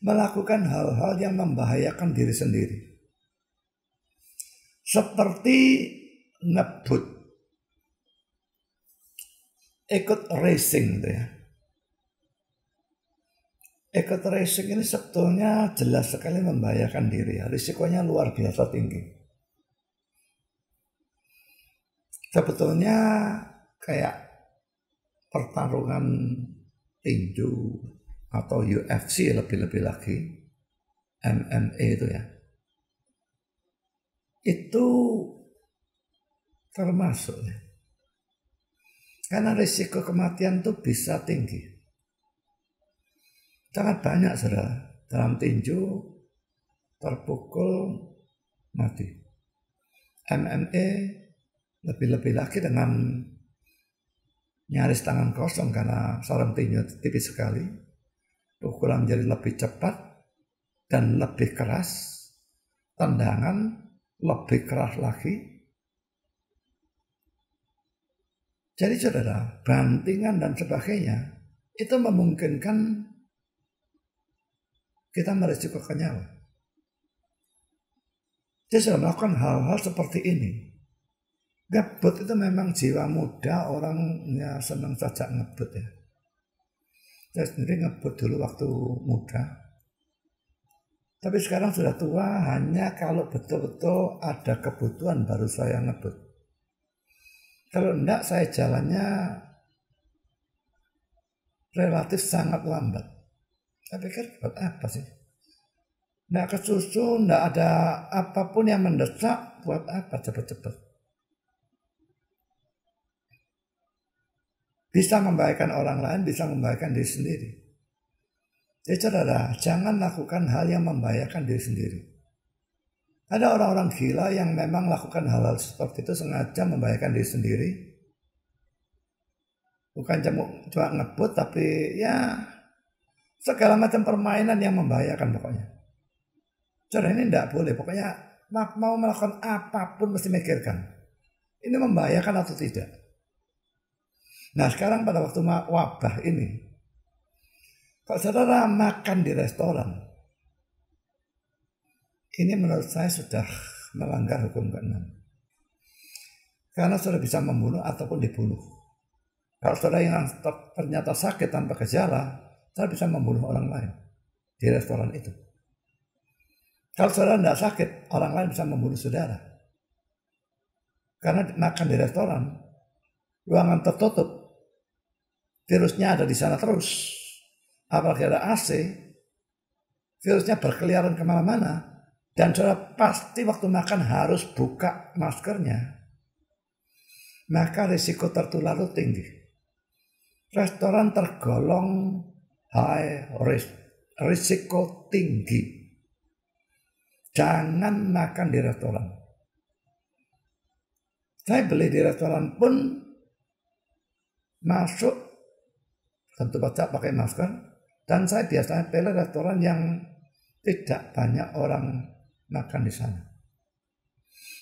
Melakukan hal-hal yang membahayakan diri sendiri. Seperti ngebut. Ikut racing gitu ya. Ikut racing ini sebetulnya jelas sekali membahayakan diri ya. Risikonya luar biasa tinggi. Sebetulnya kayak pertarungan tinju atau UFC lebih-lebih lagi, MMA itu ya. Itu termasuk ya. Karena risiko kematian itu bisa tinggi. Sangat banyak saudara dalam tinju terpukul mati. MMA lebih-lebih lagi dengan nyaris tangan kosong karena sarung tinju tipis sekali. Pukulan menjadi lebih cepat dan lebih keras. Tendangan lebih keras lagi. Jadi saudara, bantingan dan sebagainya itu memungkinkan kita merisikokan nyawa. Jadi sudah melakukan hal-hal seperti ini. Ngebut itu memang jiwa muda, orangnya senang saja ngebut ya. Saya sendiri ngebut dulu waktu muda. Tapi sekarang sudah tua, hanya kalau betul-betul ada kebutuhan baru saya ngebut. Kalau enggak, saya jalannya relatif sangat lambat. Saya pikir buat apa sih? Nggak kesusu, nggak ada apapun yang mendesak, buat apa cepet-cepet? Bisa membahayakan orang lain, bisa membahayakan diri sendiri. Jadi saudara, jangan lakukan hal yang membahayakan diri sendiri. Ada orang-orang gila yang memang lakukan hal-hal seperti itu sengaja membahayakan diri sendiri. Bukan cuma ngebut, tapi ya segala macam permainan yang membahayakan pokoknya. Saudara, ini tidak boleh. Pokoknya mau melakukan apapun mesti mikirkan. Ini membahayakan atau tidak. Nah sekarang pada waktu wabah ini, kalau saudara makan di restoran, ini menurut saya sudah melanggar hukum ke-6. Karena saudara bisa membunuh ataupun dibunuh. Kalau saudara yang ternyata sakit tanpa gejala, saudara bisa membunuh orang lain di restoran itu. Kalau saudara tidak sakit, orang lain bisa membunuh saudara. Karena makan di restoran, ruangan tertutup, virusnya ada di sana terus. Apalagi ada AC, virusnya berkeliaran kemana-mana. Dan saudara pasti waktu makan harus buka maskernya. Maka risiko tertular itu tinggi. Restoran tergolong high risk, risiko tinggi. Jangan makan di restoran. Saya beli di restoran pun masuk tentu saja pakai masker, dan saya biasanya pilih restoran yang tidak banyak orang makan di sana.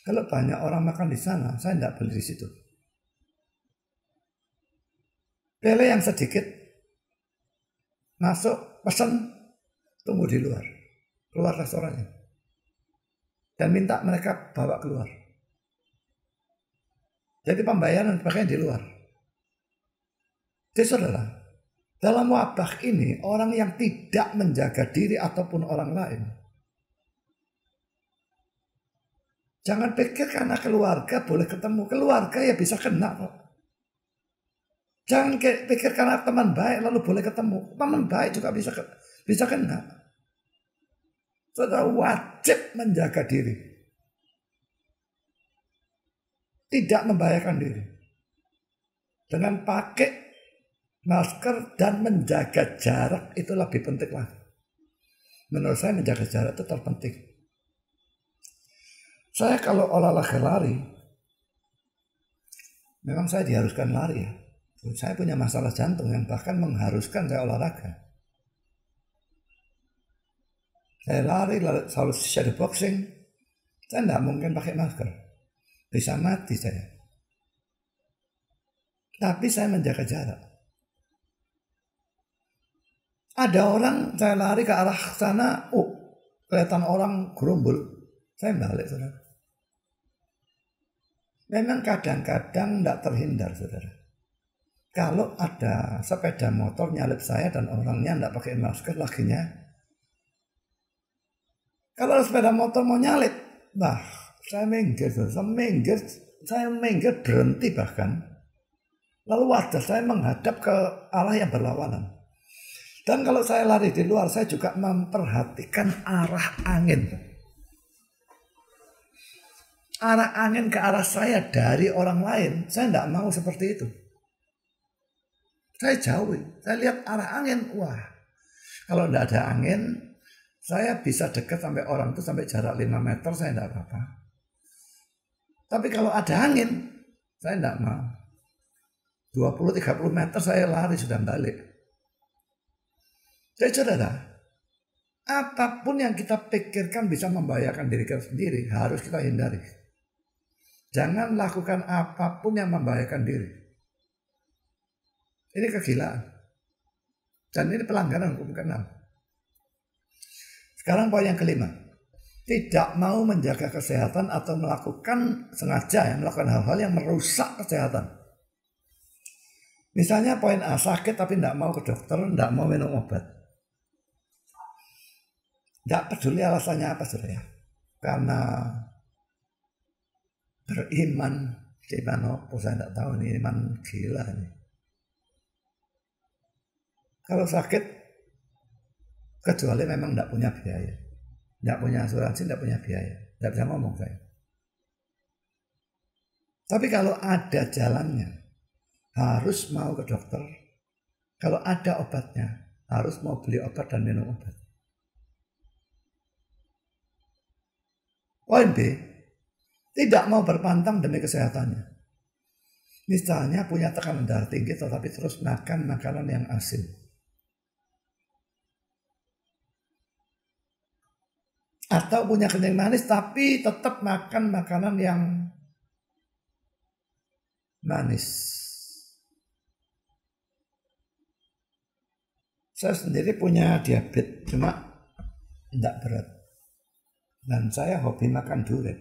Kalau banyak orang makan di sana, saya tidak beli di situ. Pilih yang sedikit, masuk, pesan, tunggu di luar, keluar restorannya, dan minta mereka bawa keluar. Jadi pembayaran pakaian di luar. Jadi saudara, dalam wabah ini orang yang tidak menjaga diri ataupun orang lain, jangan pikir karena keluarga boleh ketemu. Keluarga ya bisa kena kok. Jangan pikir karena teman baik lalu boleh ketemu. Teman baik juga bisa kena. Saudara wajib menjaga diri. Tidak membahayakan diri. Dengan pakai masker dan menjaga jarak itu lebih penting lagi. Menurut saya menjaga jarak itu terpenting. Saya kalau olahraga lari, memang saya diharuskan lari ya. Saya punya masalah jantung yang bahkan mengharuskan saya olahraga. Saya lari selalu shadow boxing, saya tidak mungkin pakai masker. Bisa mati saya. Tapi saya menjaga jarak. Ada orang saya lari ke arah sana, kelihatan orang gerombol, saya balik saudara. Memang kadang-kadang tidak terhindar saudara. Kalau ada sepeda motor nyalip saya dan orangnya tidak pakai masker lakinya. Kalau sepeda motor mau nyalip, saya minggir berhenti bahkan. Lalu wajah saya menghadap ke arah yang berlawanan. Dan kalau saya lari di luar, saya juga memperhatikan arah angin. Arah angin ke arah saya dari orang lain, saya tidak mau seperti itu. Saya jauhi, saya lihat arah angin, kalau tidak ada angin, saya bisa dekat sampai orang itu sampai jarak 5 meter, saya tidak apa-apa. Tapi kalau ada angin, saya tidak mau. 20-30 meter saya lari sudah balik. Jadi saudara, apapun yang kita pikirkan bisa membahayakan diri kita sendiri, harus kita hindari. Jangan lakukan apapun yang membahayakan diri. Ini kegilaan. Dan ini pelanggaran hukum ke-6. Sekarang poin yang kelima. Tidak mau menjaga kesehatan atau melakukan melakukan hal-hal yang merusak kesehatan. Misalnya poin A, sakit tapi tidak mau ke dokter, tidak mau minum obat. Tidak peduli alasannya apa saudara. Karena beriman, saya tidak tahu ini iman gila ini. Kalau sakit, kecuali memang tidak punya biaya. Tidak punya asuransi, tidak punya biaya. Tidak bisa ngomong saya. Tapi kalau ada jalannya, harus mau ke dokter. Kalau ada obatnya, harus mau beli obat dan minum obat. Poin B, tidak mau berpantang demi kesehatannya. Misalnya punya tekanan darah tinggi tetapi terus makan makanan yang asin. Atau punya kencing manis tapi tetap makan makanan yang manis. Saya sendiri punya diabetes, cuma tidak berat. Dan saya hobi makan durian.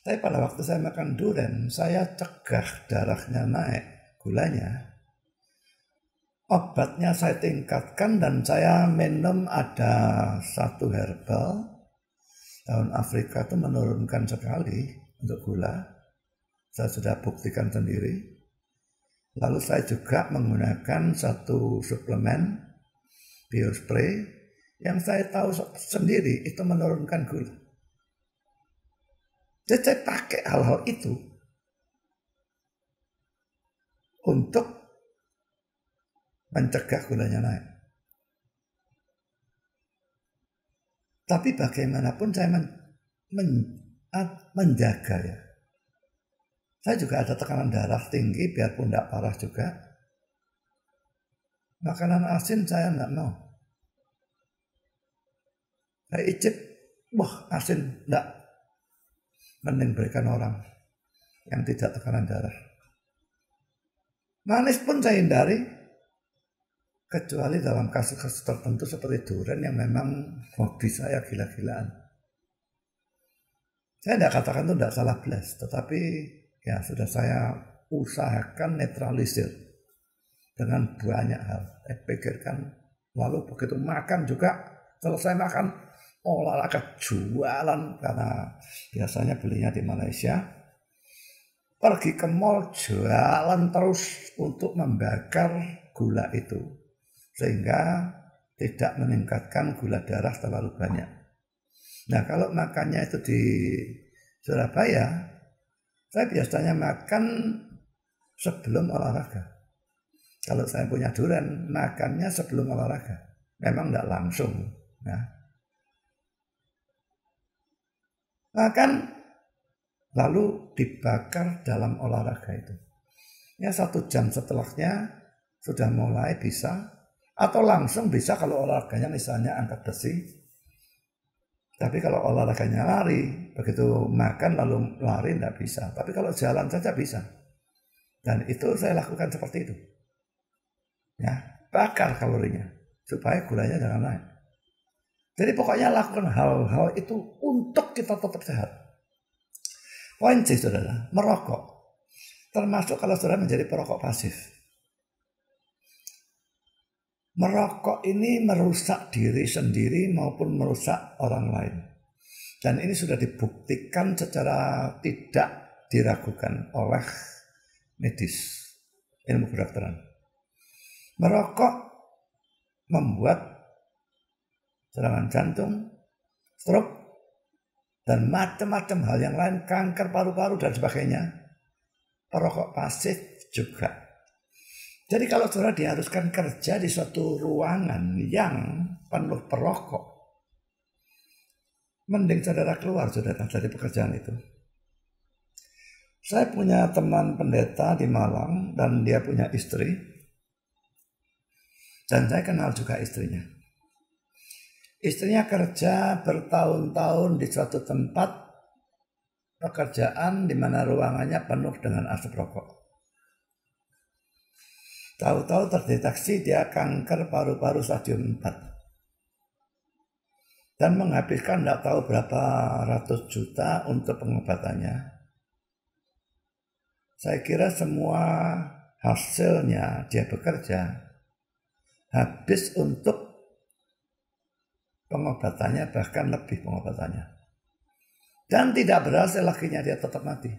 Tapi pada waktu saya makan durian, saya cegah darahnya naik, gulanya. Obatnya saya tingkatkan dan saya minum ada satu herbal. Tahun Afrika itu menurunkan sekali untuk gula. Saya sudah buktikan sendiri. Lalu saya juga menggunakan satu suplemen biospray yang saya tahu sendiri itu menurunkan gula. Jadi saya pakai hal-hal itu untuk mencegah gulanya naik. Tapi bagaimanapun saya menjaga ya. Saya juga ada tekanan darah tinggi biarpun tidak parah juga. Makanan asin saya tidak mau. Saya icip, wah asin tidak. Mending berikan orang yang tidak tekanan darah. Manis pun saya hindari. Kecuali dalam kasus-kasus tertentu seperti durian yang memang hobi saya gila-gilaan. Saya tidak katakan itu tidak salah belas, tetapi ya sudah saya usahakan netralisir dengan banyak hal. Saya pikirkan, lalu begitu makan juga, selesai makan, olahraga jualan, karena biasanya belinya di Malaysia. Pergi ke mall, jualan terus untuk membakar gula itu. Sehingga tidak meningkatkan gula darah terlalu banyak. Nah kalau makannya itu di Surabaya, saya biasanya makan sebelum olahraga. Kalau saya punya durian, makannya sebelum olahraga. Memang tidak langsung. Nah, makan lalu dibakar dalam olahraga itu. Ya 1 jam setelahnya sudah mulai bisa. Atau langsung bisa kalau olahraganya misalnya angkat besi. Tapi kalau olahraganya lari, begitu makan lalu lari tidak bisa. Tapi kalau jalan saja bisa. Dan itu saya lakukan seperti itu. Ya, bakar kalorinya supaya gulanya jangan naik. Jadi pokoknya lakukan hal-hal itu untuk kita tetap sehat. Poin C, saudara, merokok. Termasuk kalau saudara menjadi perokok pasif. Merokok ini merusak diri sendiri maupun merusak orang lain. Dan ini sudah dibuktikan secara tidak diragukan oleh medis, ilmu kedokteran. Merokok membuat serangan jantung, stroke, dan macam-macam hal yang lain, kanker paru-paru dan sebagainya. Perokok pasif juga. Jadi kalau saudara diharuskan kerja di suatu ruangan yang penuh perokok, mending saudara keluar saudara dari pekerjaan itu. Saya punya teman pendeta di Malang dan dia punya istri. Dan saya kenal juga istrinya. Istrinya kerja bertahun-tahun di suatu tempat pekerjaan di mana ruangannya penuh dengan asap rokok. Tahu-tahu terdeteksi dia kanker paru-paru stadium 4. Dan menghabiskan tidak tahu berapa ratus juta untuk pengobatannya. Saya kira semua hasilnya dia bekerja habis untuk pengobatannya, bahkan lebih pengobatannya. Dan tidak berhasil, akhirnya dia tetap mati.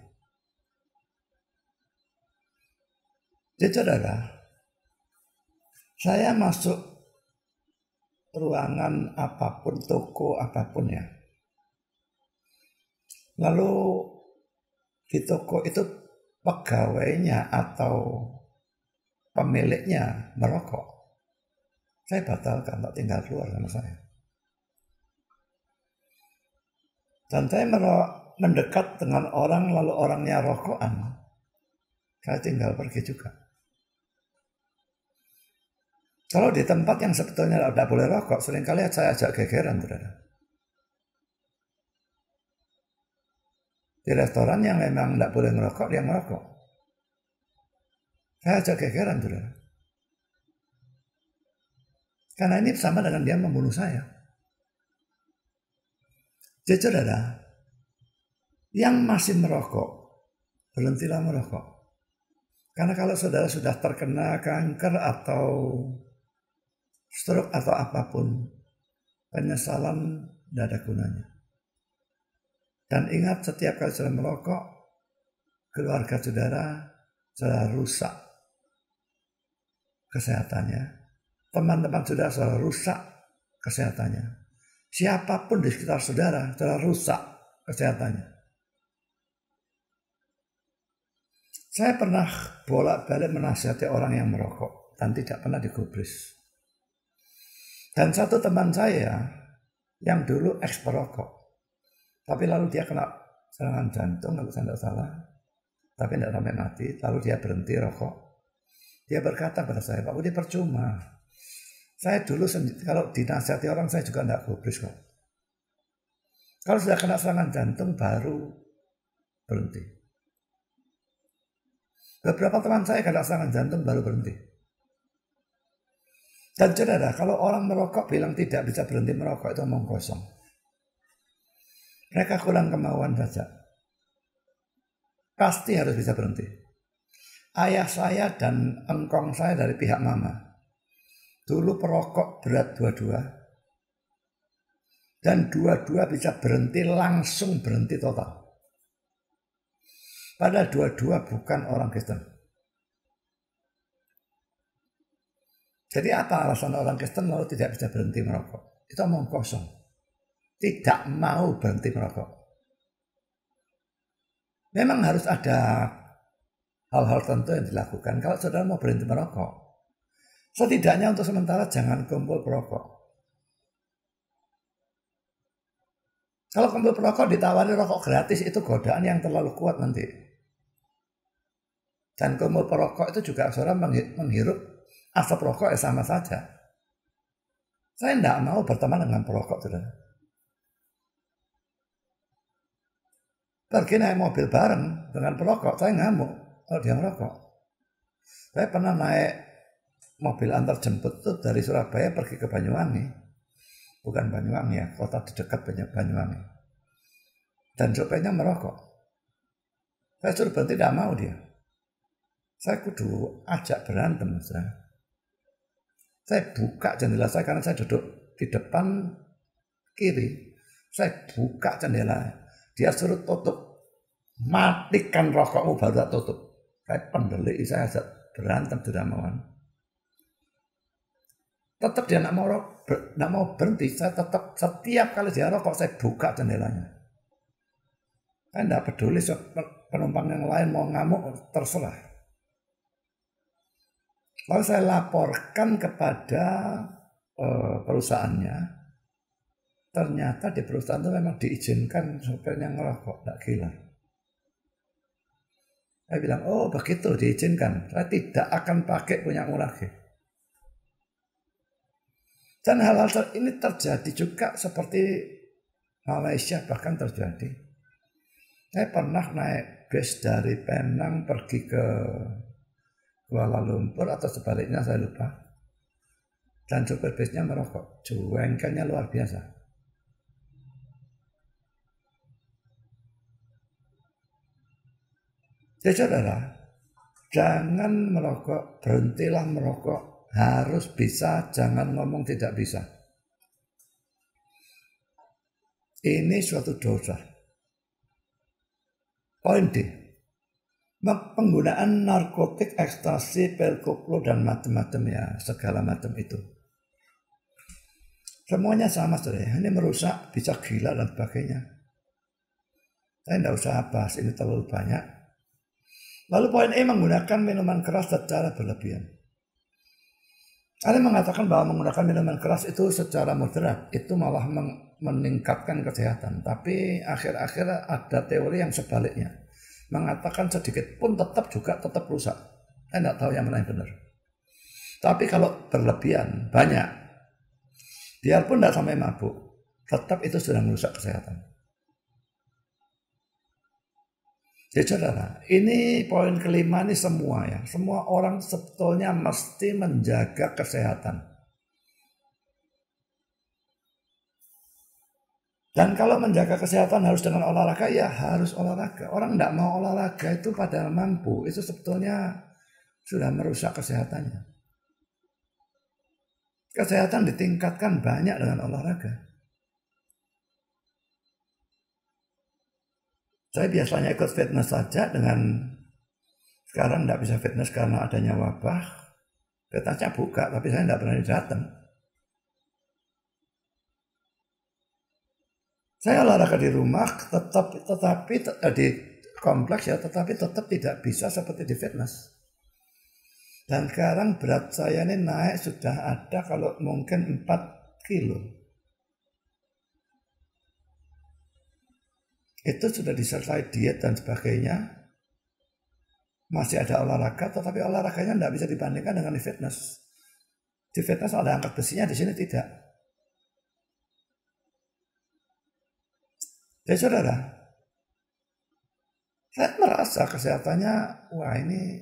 Jadi saudara, Saya masuk ruangan apapun, toko apapun ya. Lalu di toko itu pegawainya atau pemiliknya merokok, saya batalkan, tak tinggal keluar sama saya. Dan saya mendekat dengan orang lalu orangnya rokokan, saya tinggal pergi juga. Kalau di tempat yang sebetulnya tidak boleh rokok, seringkali saya ajak gegeran, saudara. Di restoran yang memang tidak boleh ngerokok, dia ngerokok. Saya ajak gegeran, saudara. Karena ini sama dengan dia membunuh saya. Jadi saudara, yang masih merokok, berhentilah merokok. Karena kalau saudara sudah terkena kanker atau stroke atau apapun, penyesalan tidak ada gunanya. Dan ingat, setiap kali saudara merokok, keluarga saudara rusak kesehatannya. Teman-teman saudara rusak kesehatannya. Siapapun di sekitar saudara rusak kesehatannya. Saya pernah bolak-balik menasihati orang yang merokok dan tidak pernah digubris. Dan satu teman saya yang dulu eks-perokok, tapi lalu dia kena serangan jantung, kalau saya tidak salah, tapi tidak sampai mati, lalu dia berhenti rokok. Dia berkata pada saya, Pak Budi, percuma. Saya dulu kalau dinasihati orang, saya juga tidak gubris kok. Kalau sudah kena serangan jantung baru berhenti. Beberapa teman saya kena serangan jantung baru berhenti. Dan saudara, kalau orang merokok bilang tidak bisa berhenti merokok, itu omong kosong. Mereka kurang kemauan saja. Pasti harus bisa berhenti. Ayah saya dan engkong saya dari pihak mama, dulu perokok berat dua-dua. Dan dua-dua bisa berhenti, langsung berhenti total. Padahal dua-dua bukan orang Kristen. Jadi apa alasan orang Kristen lalu tidak bisa berhenti merokok? Itu omong kosong. Tidak mau berhenti merokok. Memang harus ada hal-hal tertentu yang dilakukan. Kalau saudara mau berhenti merokok, setidaknya untuk sementara jangan kumpul perokok. Kalau kumpul perokok ditawari rokok gratis, itu godaan yang terlalu kuat nanti. Dan kumpul perokok itu juga saudara menghirup asap rokok sama saja. Saya tidak mau berteman dengan perokok, saudara. Pergi naik mobil bareng dengan perokok, saya ngamuk kalau dia merokok. Saya pernah naik mobil antar jemput itu dari Surabaya pergi ke Banyuwangi. Bukan Banyuwangi ya, kota di dekat Banyuwangi. Dan sopirnya merokok. Saya suruh berhenti, tidak mau dia. Saya kudu ajak berantem. Saya buka jendela saya karena saya duduk di depan kiri. Saya buka jendela. Dia suruh tutup. Matikan rokokmu baru tak tutup. Saya pendelik, saya ajak berantem tidak mauan. Tetap dia tidak mau berhenti. Saya tetap setiap kali dia rokok saya buka jendelanya. Saya tidak peduli penumpang yang lain mau ngamuk, terserah. Lalu saya laporkan kepada perusahaannya. Ternyata di perusahaan itu memang diizinkan sopirnya ngerokok, tidak gila. Saya bilang, oh begitu diizinkan. Saya tidak akan pakai punyamu lagi. Dan hal-hal ini terjadi juga seperti Malaysia bahkan terjadi. Saya pernah naik bus dari Penang pergi ke Kuala Lumpur atau sebaliknya saya lupa. Dan supir busnya merokok. Jengkelnya luar biasa. Jadi saudara, jangan merokok, berhentilah merokok. Harus bisa, jangan ngomong tidak bisa. Ini suatu dosa. Poin D. Penggunaan narkotik, ekstasi, pil koplo dan macam-macam ya, segala macam itu. Semuanya sama saudara, ini merusak, bisa gila dan sebagainya. Saya tidak usah bahas ini terlalu banyak. Lalu poin E, menggunakan minuman keras secara berlebihan. Ada mengatakan bahwa menggunakan minuman keras itu secara moderat, itu malah meningkatkan kesehatan. Tapi akhir-akhir ada teori yang sebaliknya. Mengatakan sedikit pun tetap rusak. Saya tidak tahu yang mana yang benar. Tapi kalau berlebihan, banyak, biarpun tidak sampai mabuk, tetap itu sudah merusak kesehatan. Jadi saudara, ini poin kelima ini semua ya. Semua orang sebetulnya mesti menjaga kesehatan. Dan kalau menjaga kesehatan harus dengan olahraga, ya harus olahraga. Orang tidak mau olahraga itu padahal mampu, itu sebetulnya sudah merusak kesehatannya. Kesehatan ditingkatkan banyak dengan olahraga. Saya biasanya ikut fitness saja dengan sekarang tidak bisa fitness karena adanya wabah. Fitnessnya buka, tapi saya tidak berani datang. Saya olahraga di rumah, tetapi di kompleks ya, tetapi tetap tidak bisa seperti di fitness. Dan sekarang berat saya ini naik sudah ada kalau mungkin 4 kilo. Itu sudah disertai diet dan sebagainya. Masih ada olahraga, tetapi olahraganya tidak bisa dibandingkan dengan di fitness. Di fitness ada angkat besinya, di sini tidak. Jadi saudara, saya merasa kesehatannya, wah ini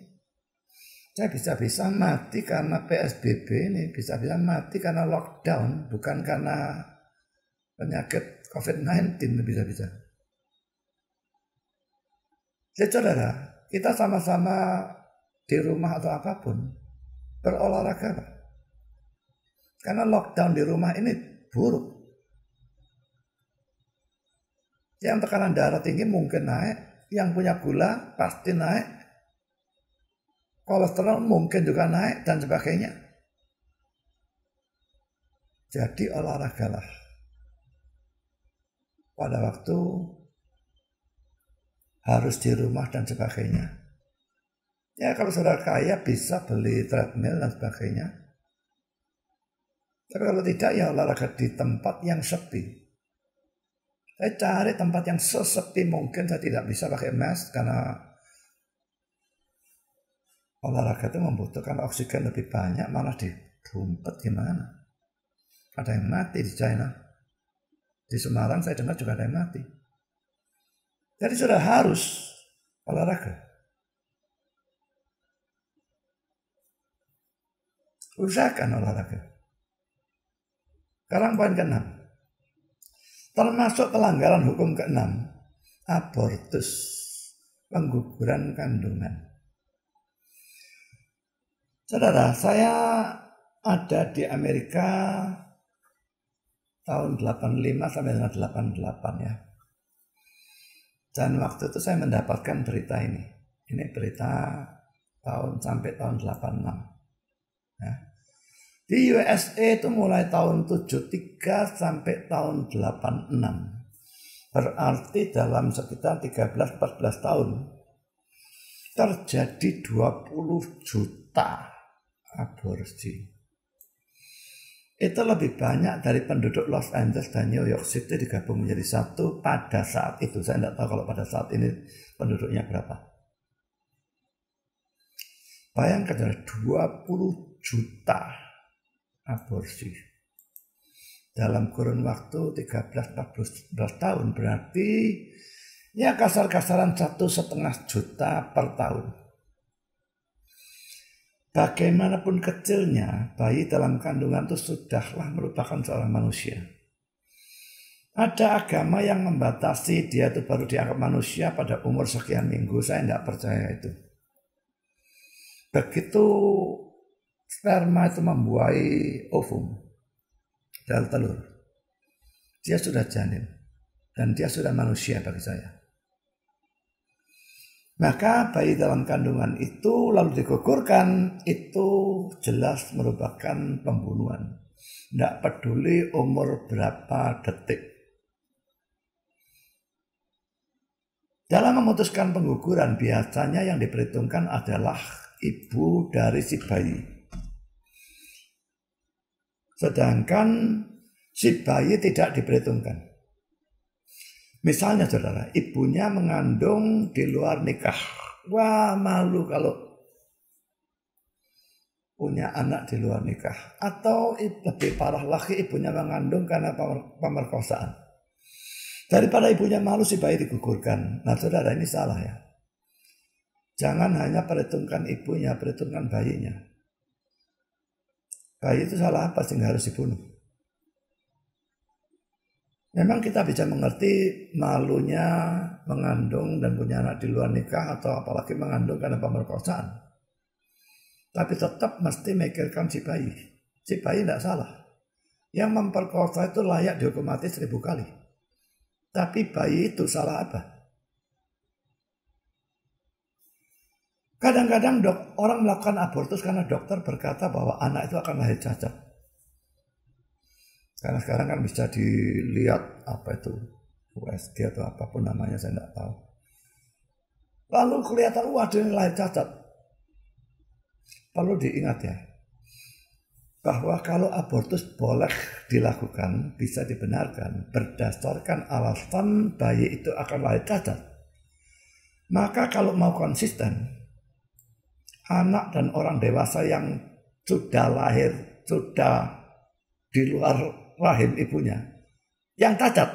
saya bisa-bisa mati karena PSBB ini, bisa-bisa mati karena lockdown, bukan karena penyakit COVID-19 bisa-bisa. Jadi saudara, kita sama-sama di rumah atau apapun, berolahraga. Karena lockdown di rumah ini buruk. Yang tekanan darah tinggi mungkin naik, yang punya gula pasti naik, kolesterol mungkin juga naik dan sebagainya. Jadi olahragalah pada waktu harus di rumah dan sebagainya. Ya kalau saudara kaya bisa beli treadmill dan sebagainya. Tapi kalau tidak ya olahraga di tempat yang sepi. Saya cari tempat yang sesepi mungkin. Saya tidak bisa pakai mask karena olahraga itu membutuhkan oksigen lebih banyak, malah dirumpet gimana. Ada yang mati di China. Di Semarang saya dengar juga ada yang mati. Jadi sudah harus olahraga. Usahakan olahraga. Sekarang poin ke-6. Termasuk pelanggaran hukum ke-6, abortus, pengguguran kandungan. Saudara, saya ada di Amerika tahun 85 sampai dengan 88 ya. Dan waktu itu saya mendapatkan berita ini. Ini berita sampai tahun 86. Ya. Di USA itu mulai tahun 73 sampai tahun 86. Berarti dalam sekitar 13-14 tahun terjadi 20 juta aborsi. Itu lebih banyak dari penduduk Los Angeles dan New York City digabung menjadi satu pada saat itu. Saya tidak tahu kalau pada saat ini penduduknya berapa. Bayangkan 20 juta aborsi dalam kurun waktu 13-14 tahun, berarti ya kasar-kasaran 1,5 juta per tahun. Bagaimanapun kecilnya, bayi dalam kandungan itu sudahlah merupakan seorang manusia. Ada agama yang membatasi dia itu baru dianggap manusia pada umur sekian minggu. Saya tidak percaya itu. Begitu sperma itu membuahi ovum dan telur, dia sudah janin dan dia sudah manusia bagi saya. Maka bayi dalam kandungan itu lalu digugurkan, itu jelas merupakan pembunuhan. Tidak peduli umur berapa detik. Dalam memutuskan pengguguran biasanya yang diperhitungkan adalah ibu dari si bayi. Sedangkan si bayi tidak diperhitungkan. Misalnya saudara, ibunya mengandung di luar nikah. Wah, malu kalau punya anak di luar nikah. Atau lebih parah lagi, ibunya mengandung karena pemerkosaan. Daripada ibunya malu, si bayi digugurkan. Nah saudara, ini salah ya. Jangan hanya perhitungkan ibunya, perhitungkan bayinya. Bayi itu salah apa sehingga harus dibunuh? Memang kita bisa mengerti malunya mengandung dan punya anak di luar nikah atau apalagi mengandung karena pemerkosaan. Tapi tetap mesti mikirkan si bayi. Si bayi tidak salah. Yang memperkosa itu layak dihukum mati 1000 kali. Tapi bayi itu salah apa? Kadang-kadang orang melakukan abortus karena dokter berkata bahwa anak itu akan lahir cacat. Karena sekarang kan bisa dilihat apa itu USG atau apapun namanya, saya tidak tahu. Lalu kelihatan waduh ini lahir cacat. Perlu diingat ya, bahwa kalau abortus boleh dilakukan, bisa dibenarkan berdasarkan alasan bayi itu akan lahir cacat. Maka kalau mau konsisten, anak dan orang dewasa yang sudah lahir, sudah di luar rahim ibunya, yang cacat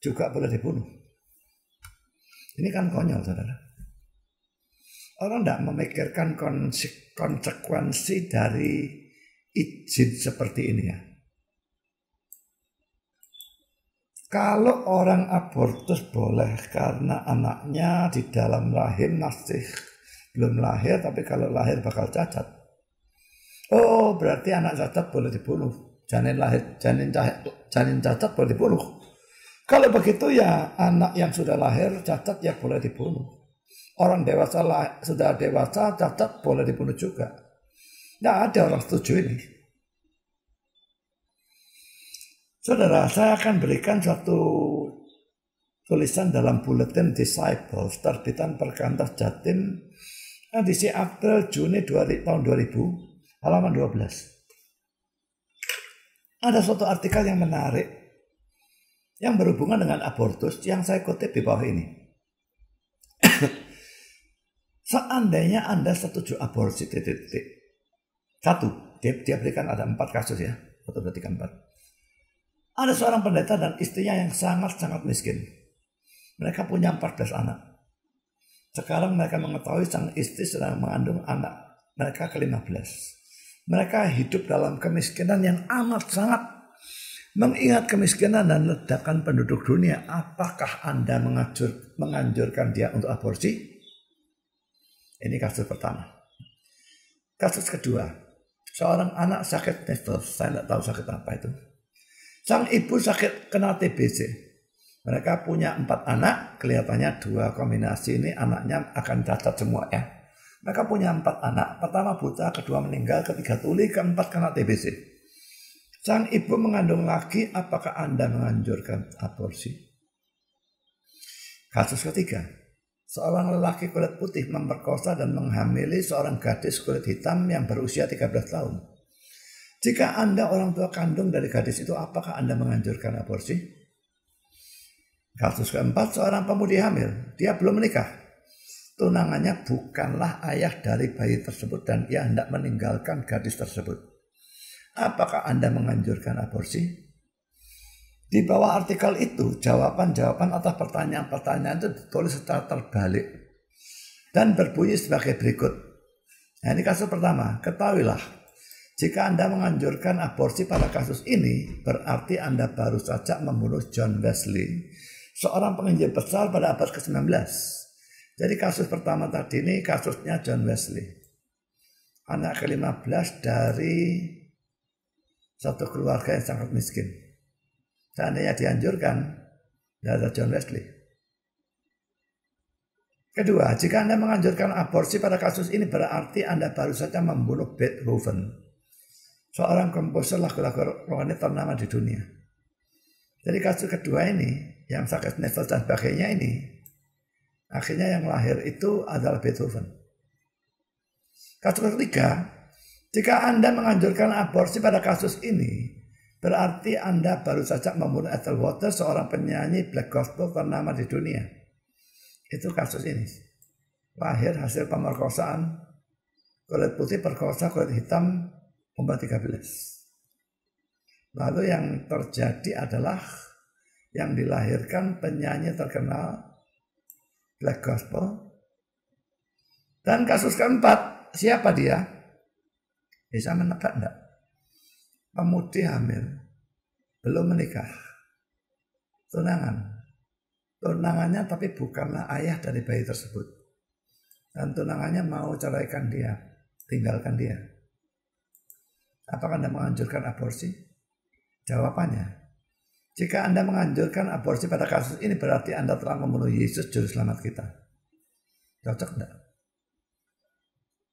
juga boleh dibunuh. Ini kan konyol saudara. Orang tidak memikirkan konsekuensi dari izin seperti ini ya. Kalau orang abortus boleh karena anaknya di dalam rahim masih belum lahir, tapi kalau lahir bakal cacat. Oh, berarti anak cacat boleh dibunuh. Janin cacat boleh dibunuh. Kalau begitu ya anak yang sudah lahir cacat ya boleh dibunuh. Orang dewasa sudah dewasa cacat boleh dibunuh juga. Tidak ada orang setuju ini. Saudara, saya akan berikan suatu tulisan dalam Buletin Disciples terbitan Perkantas Jatim edisi April Juni tahun 2000 halaman 12. Ada suatu artikel yang menarik yang berhubungan dengan abortus yang saya kutip di bawah ini. Seandainya Anda setuju aborsi satu, dia berikan ada 4 kasus ya. 1, 2, 3, 4. Ada seorang pendeta dan istrinya yang sangat-sangat miskin. Mereka punya 14 anak. Sekarang mereka mengetahui sang istri sedang mengandung anak mereka ke-15. Mereka hidup dalam kemiskinan yang amat sangat. Mengingat kemiskinan dan ledakan penduduk dunia, apakah Anda menganjurkan dia untuk aborsi? Ini kasus pertama. Kasus kedua, seorang anak sakit measles. Saya tidak tahu sakit apa itu. Sang ibu sakit kena TBC. Mereka punya 4 anak, kelihatannya 2 kombinasi ini anaknya akan cacat semua ya. Mereka punya 4 anak. Pertama buta, kedua meninggal, ketiga tuli, keempat kena TBC. Sang ibu mengandung lagi, apakah Anda menganjurkan aborsi? Kasus ketiga, seorang lelaki kulit putih memperkosa dan menghamili seorang gadis kulit hitam yang berusia 13 tahun. Jika Anda orang tua kandung dari gadis itu, apakah Anda menganjurkan aborsi? Kasus keempat, seorang pemudi hamil, dia belum menikah. Tunangannya bukanlah ayah dari bayi tersebut dan ia hendak meninggalkan gadis tersebut. Apakah Anda menganjurkan aborsi? Di bawah artikel itu, jawaban-jawaban atas pertanyaan-pertanyaan itu ditulis secara terbalik dan berbunyi sebagai berikut. Nah, ini kasus pertama. Ketahuilah, jika Anda menganjurkan aborsi pada kasus ini, berarti Anda baru saja membunuh John Wesley, seorang penginjil besar pada abad ke-19. Jadi kasus pertama tadi ini kasusnya John Wesley. Anak ke-15 dari satu keluarga yang sangat miskin. Seandainya dianjurkan, tidak ada John Wesley. Kedua, jika Anda menganjurkan aborsi pada kasus ini berarti Anda baru saja membunuh Beethoven, seorang komposer lagu-lagu rohani ternama di dunia. Jadi kasus kedua ini, yang sakit nafas dan sebagainya ini, akhirnya yang lahir itu adalah Beethoven. Kasus ketiga, jika Anda menganjurkan aborsi pada kasus ini, berarti Anda baru saja membunuh Ethel Waters, seorang penyanyi black gospel ternama di dunia. Itu kasus ini. Lahir hasil pemerkosaan, kulit putih perkosa kulit hitam, umur 13. Lalu yang terjadi adalah yang dilahirkan penyanyi terkenal black gospel. Dan kasus keempat, siapa dia? Bisa menebak enggak? Pemudi hamil, belum menikah, tunangannya tapi bukanlah ayah dari bayi tersebut, dan tunangannya mau ceraikan dia, tinggalkan dia. Apakah Anda menganjurkan aborsi? Jawabannya, jika Anda menganjurkan aborsi pada kasus ini berarti Anda telah membunuh Yesus juru selamat kita. Cocok enggak?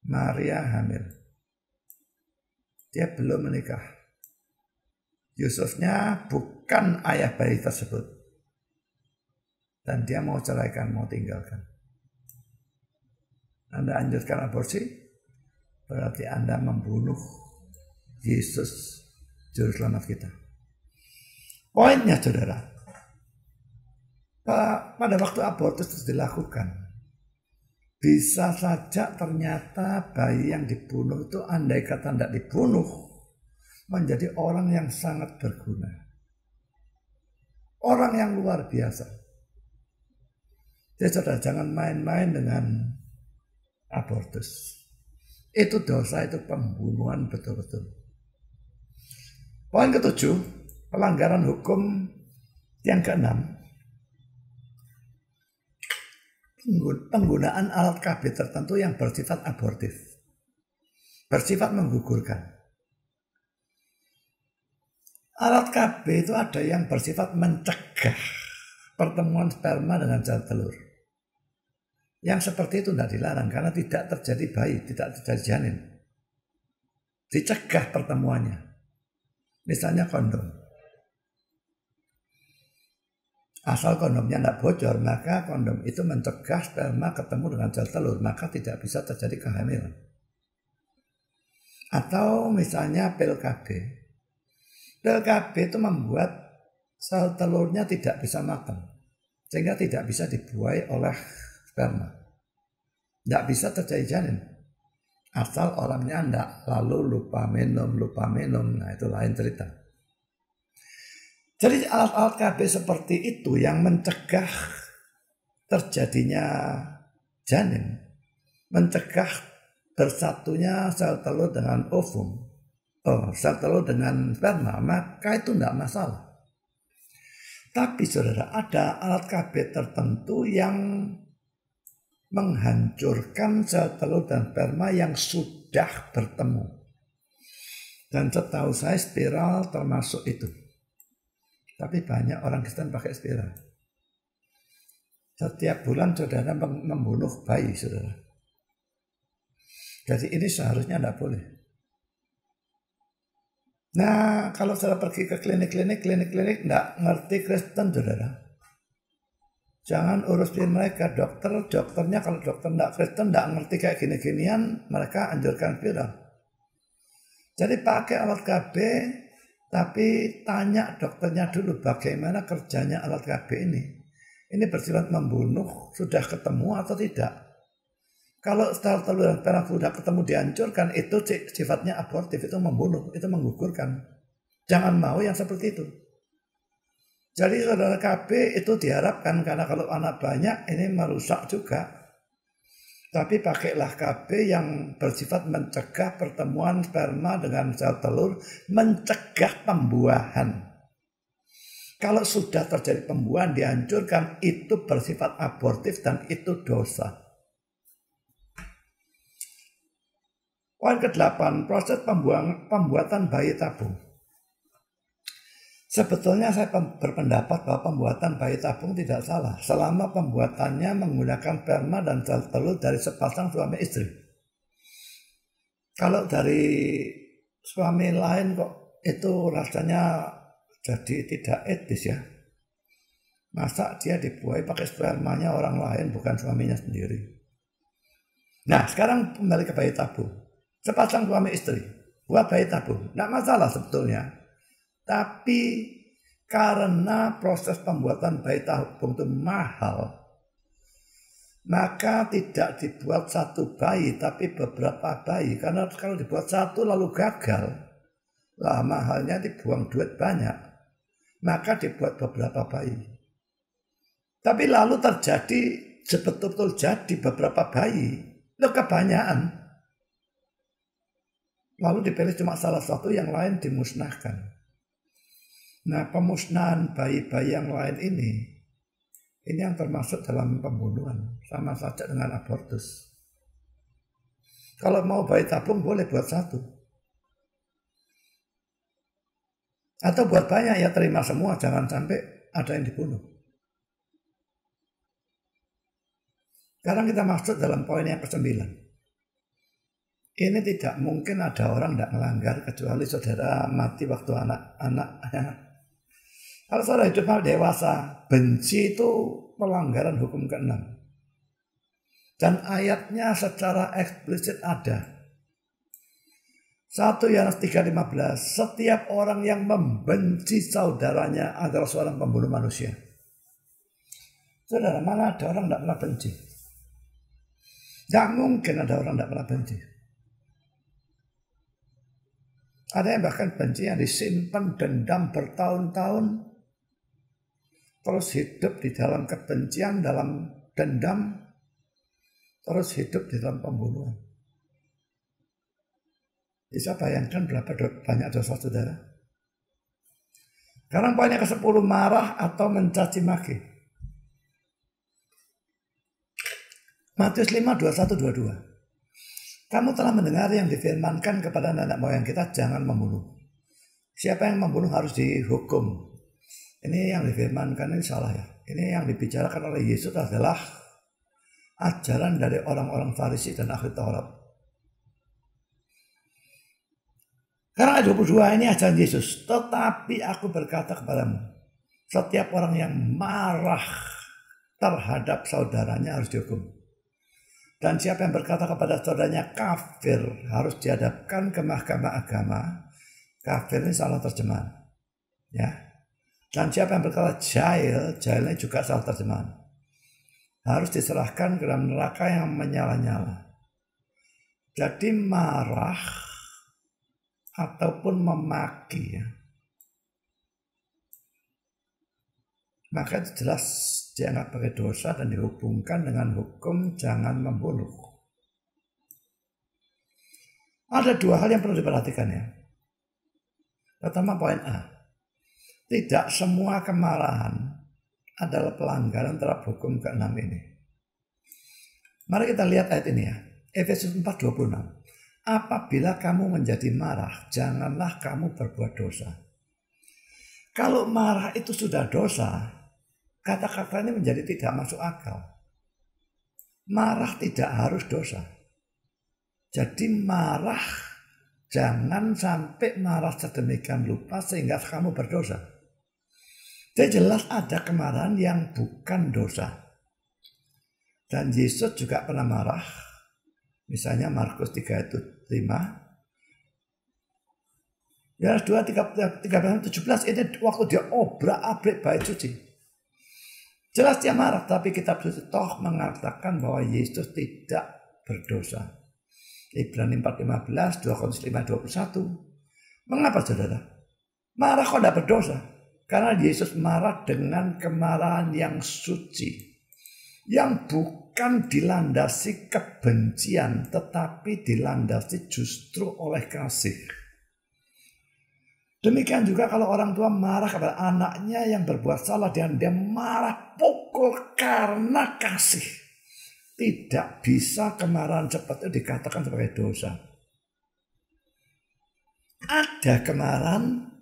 Maria hamil, dia belum menikah, Yusufnya bukan ayah bayi tersebut, dan dia mau ceraikan, mau tinggalkan. Anda anjurkan aborsi, berarti Anda membunuh Yesus juru selamat kita. Poinnya saudara, pada waktu abortus dilakukan, bisa saja ternyata bayi yang dibunuh itu andai kata tidak dibunuh, menjadi orang yang sangat berguna. Orang yang luar biasa. Jadi saudara jangan main-main dengan abortus. Itu dosa, itu pembunuhan betul-betul. Poin ketujuh, pelanggaran hukum yang keenam. Penggunaan alat KB tertentu yang bersifat abortif. Bersifat menggugurkan. Alat KB itu ada yang bersifat mencegah pertemuan sperma dengan sel telur. Yang seperti itu tidak dilarang karena tidak terjadi bayi, tidak terjadi janin. Dicegah pertemuannya. Misalnya kondom. Asal kondomnya tidak bocor, maka kondom itu mencegah sperma ketemu dengan sel telur, maka tidak bisa terjadi kehamilan. Atau misalnya pil KB. Pil KB itu membuat sel telurnya tidak bisa matang, sehingga tidak bisa dibuai oleh sperma. Tidak bisa terjadi janin. Asal orangnya tidak lalu lupa minum, nah itu lain cerita. Jadi alat-alat KB seperti itu yang mencegah terjadinya janin, mencegah bersatunya sel telur dengan ovum, sel telur dengan sperma, maka itu tidak masalah. Tapi saudara, ada alat KB tertentu yang menghancurkan sel telur dan sperma yang sudah bertemu. Dan setahu saya spiral termasuk itu. Tapi banyak orang Kristen pakai spiral. Setiap bulan saudara membunuh bayi saudara. Jadi ini seharusnya tidak boleh. Nah, kalau saudara pergi ke klinik-klinik tidak ngerti Kristen saudara. Jangan urusin mereka, dokternya kalau dokter tidak Kristen tidak ngerti kayak gini-ginian, mereka anjurkan spiral. Jadi pakai alat KB, tapi tanya dokternya dulu bagaimana kerjanya alat KB ini. Ini bersifat membunuh, sudah ketemu atau tidak. Kalau sel telur dan sperma sudah ketemu dihancurkan, itu sifatnya abortif, itu membunuh, itu menggugurkan. Jangan mau yang seperti itu. Jadi saudara KB itu diharapkan, karena kalau anak banyak ini merusak juga. Tapi pakailah KB yang bersifat mencegah pertemuan sperma dengan sel telur, mencegah pembuahan. Kalau sudah terjadi pembuahan dihancurkan, itu bersifat abortif dan itu dosa. Poin ke-8, proses pembuatan bayi tabung. Sebetulnya saya berpendapat bahwa pembuatan bayi tabung tidak salah selama pembuatannya menggunakan sperma dan sel telur dari sepasang suami istri. Kalau dari suami lain kok itu rasanya jadi tidak etis ya. Masa dia dibuai pakai spermanya orang lain bukan suaminya sendiri. Nah sekarang kembali ke bayi tabung. Sepasang suami istri buat bayi tabung. Tidak masalah sebetulnya. Tapi karena proses pembuatan bayi tabung itu mahal, maka tidak dibuat satu bayi tapi beberapa bayi. Karena kalau dibuat satu lalu gagal, lah mahalnya dibuang duit banyak. Maka dibuat beberapa bayi. Tapi lalu terjadi sebetul-betul jadi beberapa bayi. Itu kebanyakan. Lalu dipilih cuma salah satu, yang lain dimusnahkan. Nah, pemusnahan bayi-bayi yang lain ini yang termasuk dalam pembunuhan, sama saja dengan abortus. Kalau mau bayi tabung boleh buat satu. Atau buat banyak, ya terima semua, jangan sampai ada yang dibunuh. Sekarang kita masuk dalam poin yang ke-9. Ini tidak mungkin ada orang tidak melanggar kecuali saudara mati waktu anak-anak. Kalau saudara hidup dewasa, benci itu pelanggaran hukum ke-6. Dan ayatnya secara eksplisit ada. 1 Yohanes 3:15, setiap orang yang membenci saudaranya adalah seorang pembunuh manusia. Saudara, mana ada orang tidak pernah benci? Tidak mungkin ada orang tidak pernah benci. Ada yang bahkan benci yang disimpan dendam bertahun-tahun. Terus hidup di dalam kebencian, dalam dendam. Terus hidup di dalam pembunuhan. Bisa bayangkan berapa banyak dosa saudara. Sekarang poinnya ke-10, marah atau mencaci maki. Matius 5, 21-22. Kamu telah mendengar yang difirmankan kepada nenek moyang kita, jangan membunuh. Siapa yang membunuh harus dihukum. Ini yang difirmankan ini salah ya. Ini yang dibicarakan oleh Yesus adalah ajaran dari orang-orang Farisi dan ahli Taurat. Karena ayat 22 ini ajaran Yesus. Tetapi aku berkata kepadamu, setiap orang yang marah terhadap saudaranya harus dihukum. Dan siapa yang berkata kepada saudaranya kafir harus dihadapkan ke mahkamah agama. Kafir ini salah terjemahan. Ya. Dan siapa yang berkata jahilnya juga salah terjemahan. Harus diserahkan ke dalam neraka yang menyala-nyala. Jadi marah ataupun memaki ya. Maka itu jelas dianggap sebagai dosa dan dihubungkan dengan hukum jangan membunuh. Ada 2 hal yang perlu diperhatikan ya. Pertama poin A. Tidak semua kemarahan adalah pelanggaran terhadap hukum ke-6 ini. Mari kita lihat ayat ini ya. Efesus 4:26. Apabila kamu menjadi marah, janganlah kamu berbuat dosa. Kalau marah itu sudah dosa, kata-kata ini menjadi tidak masuk akal. Marah tidak harus dosa. Jadi marah, jangan sampai marah sedemikian lupa sehingga kamu berdosa. Jadi jelas ada kemarahan yang bukan dosa. Dan Yesus juga pernah marah. Misalnya Markus 3:5. Yohanes 2:13-17 ini waktu dia obrak-abrik bait suci. Jelas dia marah, tapi kitab suci toh mengatakan bahwa Yesus tidak berdosa. Ibrani 4:15, 2 Korintus 5:21. Mengapa saudara? Marah kok tidak berdosa? Karena Yesus marah dengan kemarahan yang suci. Yang bukan dilandasi kebencian, tetapi dilandasi justru oleh kasih. Demikian juga kalau orang tua marah kepada anaknya yang berbuat salah dan dia marah pukul karena kasih. Tidak bisa kemarahan seperti itu dikatakan sebagai dosa. Ada kemarahan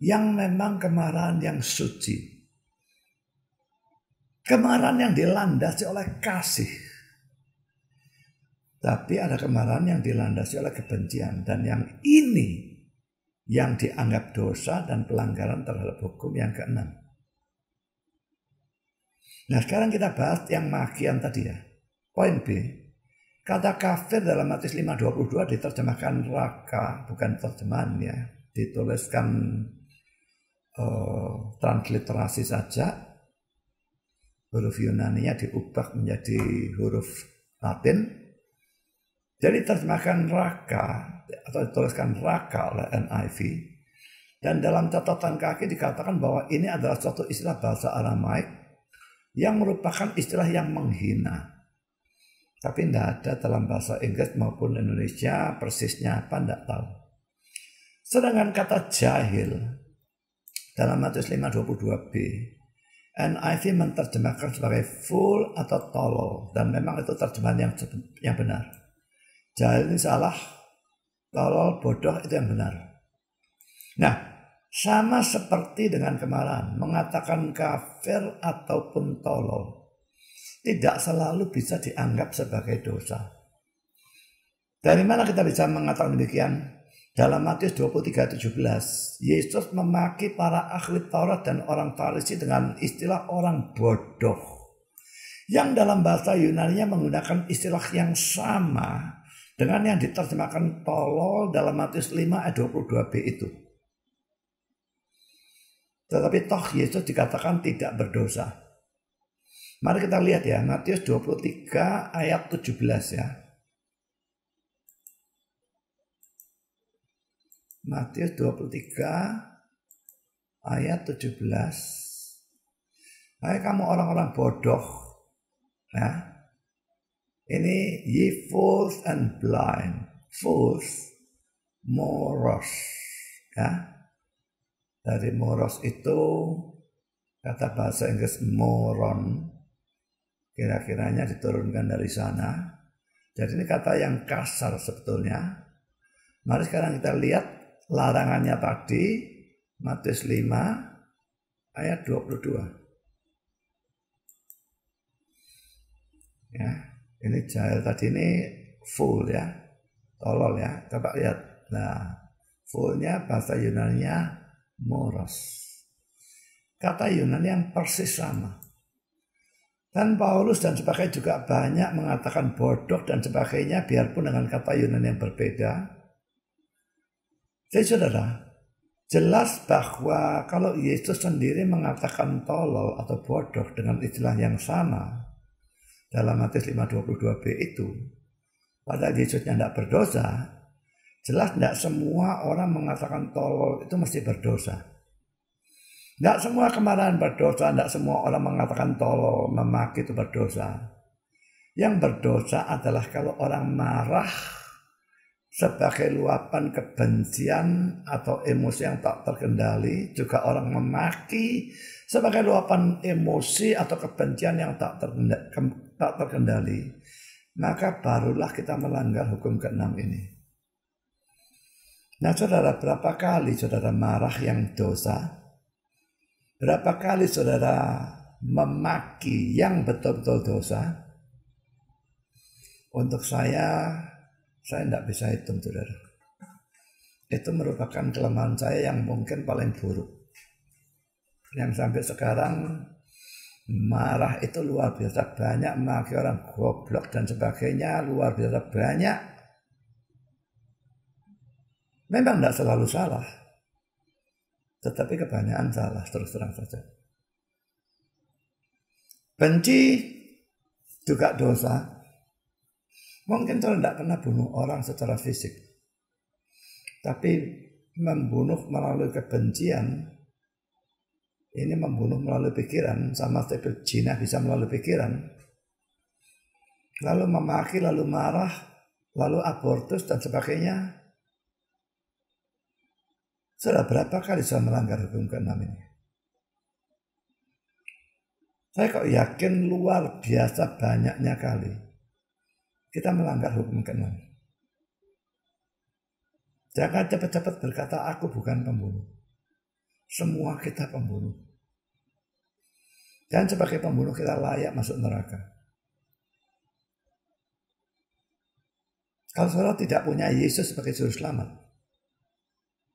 yang memang kemarahan yang suci. Kemarahan yang dilandasi oleh kasih. Tapi ada kemarahan yang dilandasi oleh kebencian. Dan yang ini yang dianggap dosa dan pelanggaran terhadap hukum yang keenam. Nah sekarang kita bahas yang magian tadi ya. Poin B. Kata kafir dalam Matius 5:22 diterjemahkan raka. Bukan terjemahannya. Dituliskan transliterasi saja. Huruf Yunani-nya diubah menjadi huruf Latin. Jadi terjemahkan raka atau dituliskan raka oleh NIV. Dan dalam catatan kaki dikatakan bahwa ini adalah suatu istilah bahasa Aramaik yang merupakan istilah yang menghina. Tapi tidak ada dalam bahasa Inggris maupun Indonesia persisnya apa tidak tahu. Sedangkan kata jahil dalam Matius 5:22b NIV menerjemahkan sebagai fool atau tolol dan memang itu terjemahan yang benar. Jahil ini salah, tolol, bodoh itu yang benar. Nah, sama seperti dengan kemarahan, mengatakan kafir ataupun tolol tidak selalu bisa dianggap sebagai dosa. Dari mana kita bisa mengatakan demikian? Dalam Matius 23:17, Yesus memaki para ahli Taurat dan orang Farisi dengan istilah orang bodoh. Yang dalam bahasa Yunani-nya menggunakan istilah yang sama dengan yang diterjemahkan tolol dalam Matius 5:22b itu. Tetapi toh Yesus dikatakan tidak berdosa. Mari kita lihat ya, Matius 23 ayat 17 ya. Matius 23 ayat 17. Hai kamu orang-orang bodoh. Ya. Ini ye fools and blind. Fools, moros. Ya. Dari moros itu kata bahasa Inggris moron. Kira-kiranya diturunkan dari sana. Jadi ini kata yang kasar sebetulnya. Mari sekarang kita lihat larangannya tadi, Matius 5 ayat 22. Ya, ini jahil tadi ini full ya, tolol ya. Coba lihat. Nah, fullnya bahasa Yunani-nya moros. Kata Yunani yang persis sama. Dan Paulus dan sebagainya juga banyak mengatakan bodoh dan sebagainya biarpun dengan kata Yunani yang berbeda. Jadi saudara, jelas bahwa kalau Yesus sendiri mengatakan tolol atau bodoh dengan istilah yang sama dalam Matius 5:22b itu, padahal Yesusnya tidak berdosa, jelas tidak semua orang mengatakan tolol itu mesti berdosa. Tidak semua kemarahan berdosa, tidak semua orang mengatakan tolol, memaki itu berdosa. Yang berdosa adalah kalau orang marah sebagai luapan kebencian atau emosi yang tak terkendali, juga orang memaki sebagai luapan emosi atau kebencian yang tak terkendali, maka barulah kita melanggar hukum keenam ini. Nah saudara, berapa kali saudara marah yang dosa? Berapa kali saudara memaki yang betul-betul dosa? Untuk saya tidak bisa hitung, saudara. Itu merupakan kelemahan saya yang mungkin paling buruk. Yang sampai sekarang marah itu luar biasa banyak, maki orang goblok dan sebagainya luar biasa banyak. Memang tidak selalu salah, tetapi kebanyakan salah, terus terang saja. Benci juga dosa. Mungkin saudara tidak pernah bunuh orang secara fisik, tapi membunuh melalui kebencian, ini membunuh melalui pikiran, sama seperti zina bisa melalui pikiran. Lalu memaki, lalu marah, lalu abortus dan sebagainya. Sudah berapa kali saya melanggar hukum keenam ini? Saya kok yakin luar biasa banyaknya kali kita melanggar hukum keenam. Jangan cepat-cepat berkata aku bukan pembunuh. Semua kita pembunuh. Dan sebagai pembunuh kita layak masuk neraka. Kalau saudara tidak punya Yesus sebagai juru selamat,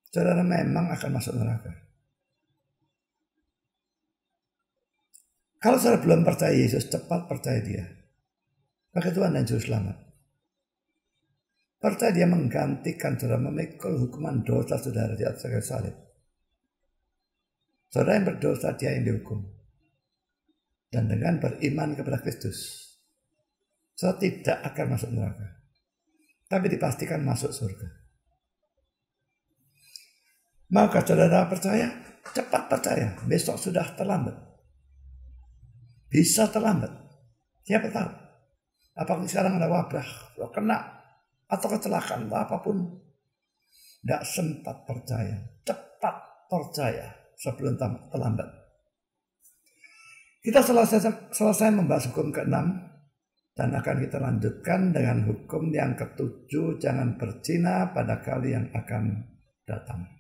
saudara memang akan masuk neraka. Kalau saudara belum percaya Yesus, cepat percaya Dia sebagai Tuhan dan juru selamat. Percaya Dia menggantikan saudara, memikul hukuman dosa saudara di atas kayu salib. Saudara yang berdosa, Dia yang dihukum. Dan dengan beriman kepada Kristus, saudara tidak akan masuk neraka, tapi dipastikan masuk surga. Maka saudara percaya? Cepat percaya, besok sudah terlambat. Bisa terlambat. Siapa tahu? Apakah sekarang ada wabah, kena, atau kecelakaan, apapun. Tidak sempat percaya. Cepat percaya sebelum terlambat. Kita selesai membahas hukum ke-6. Dan akan kita lanjutkan dengan hukum yang ke-7. Jangan berzina pada kali yang akan datang.